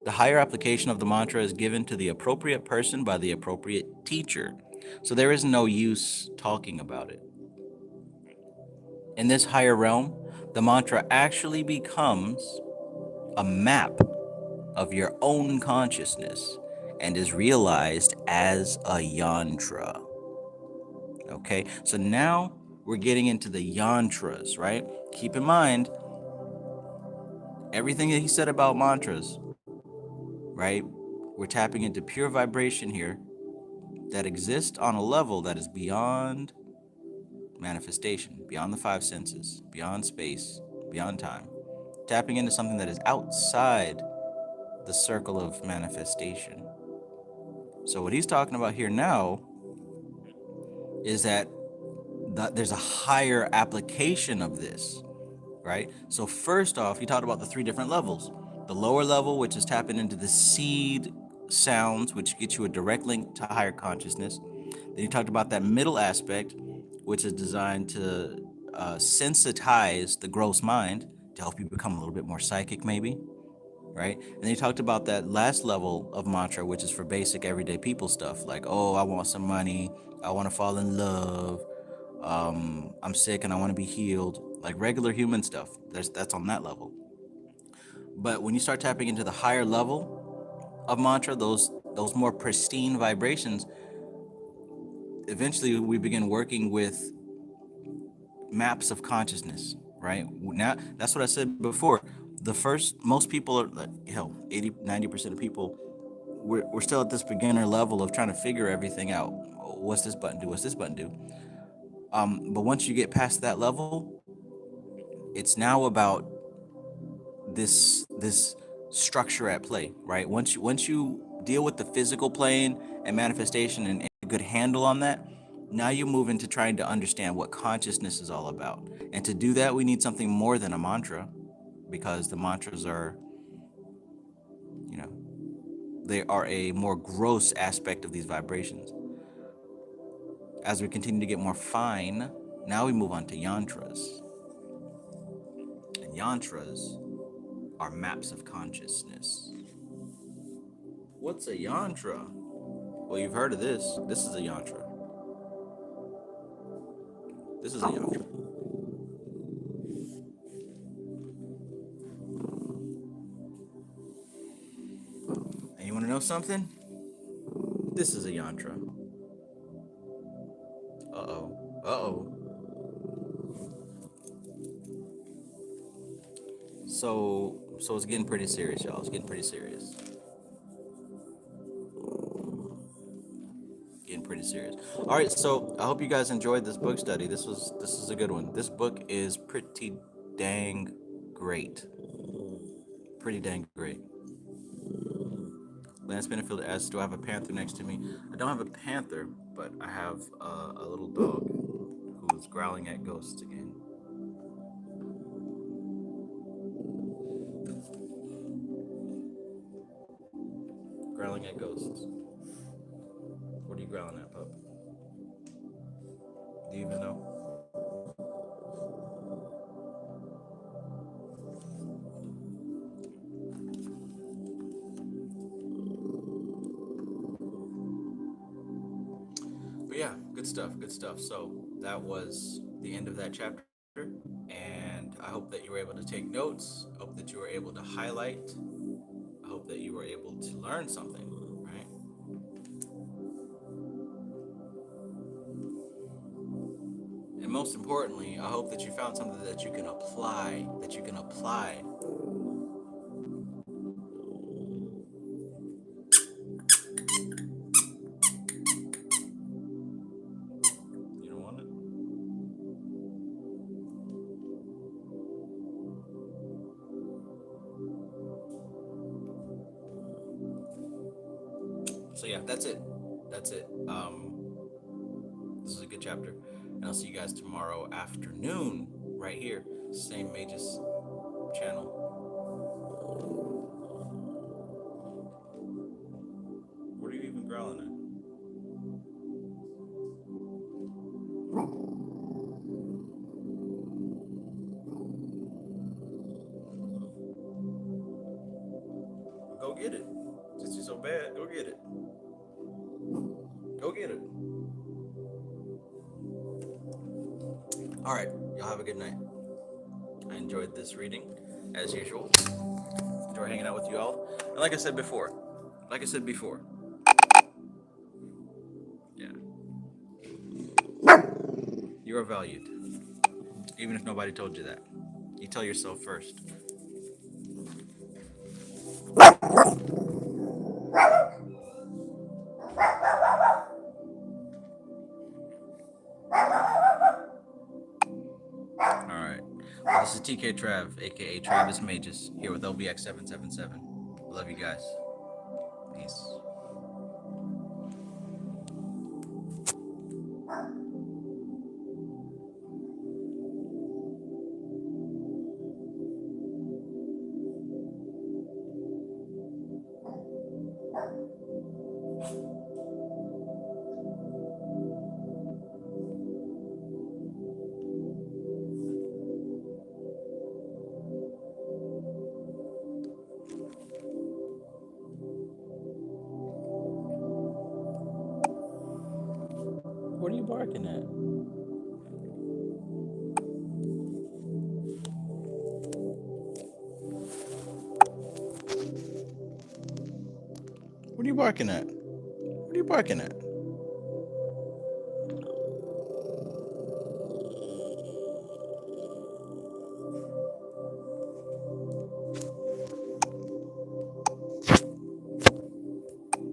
The higher application of the mantra is given to the appropriate person by the appropriate teacher, so there is no use talking about it. In this higher realm, the mantra actually becomes a map of your own consciousness and is realized as a yantra. Okay, so now we're getting into the yantras, right? Keep in mind everything that he said about mantras, right? We're tapping into pure vibration here that exists on a level that is beyond manifestation, beyond the 5 senses, beyond space, beyond time. Tapping into something that is outside the circle of manifestation. So what he's talking about here now is that there's a higher application of this, right? So first off, he talked about the 3 different levels. The lower level, which is tapping into the seed sounds, which gets you a direct link to higher consciousness. Then he talked about that middle aspect, which is designed to sensitize the gross mind to help you become a little bit more psychic, maybe, right? And then he talked about that last level of mantra, which is for basic everyday people stuff, like, oh, I want some money, I want to fall in love, I'm sick and I want to be healed, like regular human stuff. That's on that level. But when you start tapping into the higher level of mantra, those more pristine vibrations, eventually we begin working with maps of consciousness, right? Now, that's what I said before. Most people are like, 80, 90% of people, we're still at this beginner level of trying to figure everything out. What's this button do? What's this button do? But once you get past that level, it's now about this structure at play, right? Once you deal with the physical plane and manifestation and a good handle on that, now you move into trying to understand what consciousness is all about. And to do that, we need something more than a mantra, because the mantras are, they are a more gross aspect of these vibrations. As we continue to get more fine, now we move on to yantras. And yantras are maps of consciousness. What's a yantra? Well, you've heard of this. This is a yantra. This is a yantra. And you want to know something? This is a yantra. Uh-oh. Uh-oh. So it's getting pretty serious, y'all. It's getting pretty serious. Getting pretty serious. All right, so I hope you guys enjoyed this book study. This is a good one. This book is pretty dang great. Pretty dang great. Lance Benefield asks, "Do I have a panther next to me?" I don't have a panther, but I have a little dog who's growling at ghosts again. Growling at ghosts. What are you growling at, pup? Do you even know? But yeah, good stuff, good stuff. So that was the end of that chapter. And I hope that you were able to take notes. I hope that you were able to highlight. I hope that you were able to learn something, right? And most importantly, I hope that you found something that you can apply, You don't want it? So yeah, that's it. That's it. This is a good chapter. And I'll see you guys tomorrow afternoon, right here. Same Magus channel. What are you even growling at? Go get it. Since you're so bad, go get it. Go get it. All right, y'all have a good night. I enjoyed this reading, as usual. Enjoy hanging out with you all. And like I said before, yeah, you are valued, even if nobody told you that. You tell yourself first. All right. Well, this is TK Trav, aka Travis Magus, here with LVX777. Love you guys. Peace. What are you barking at? What are you barking at? What are you barking at?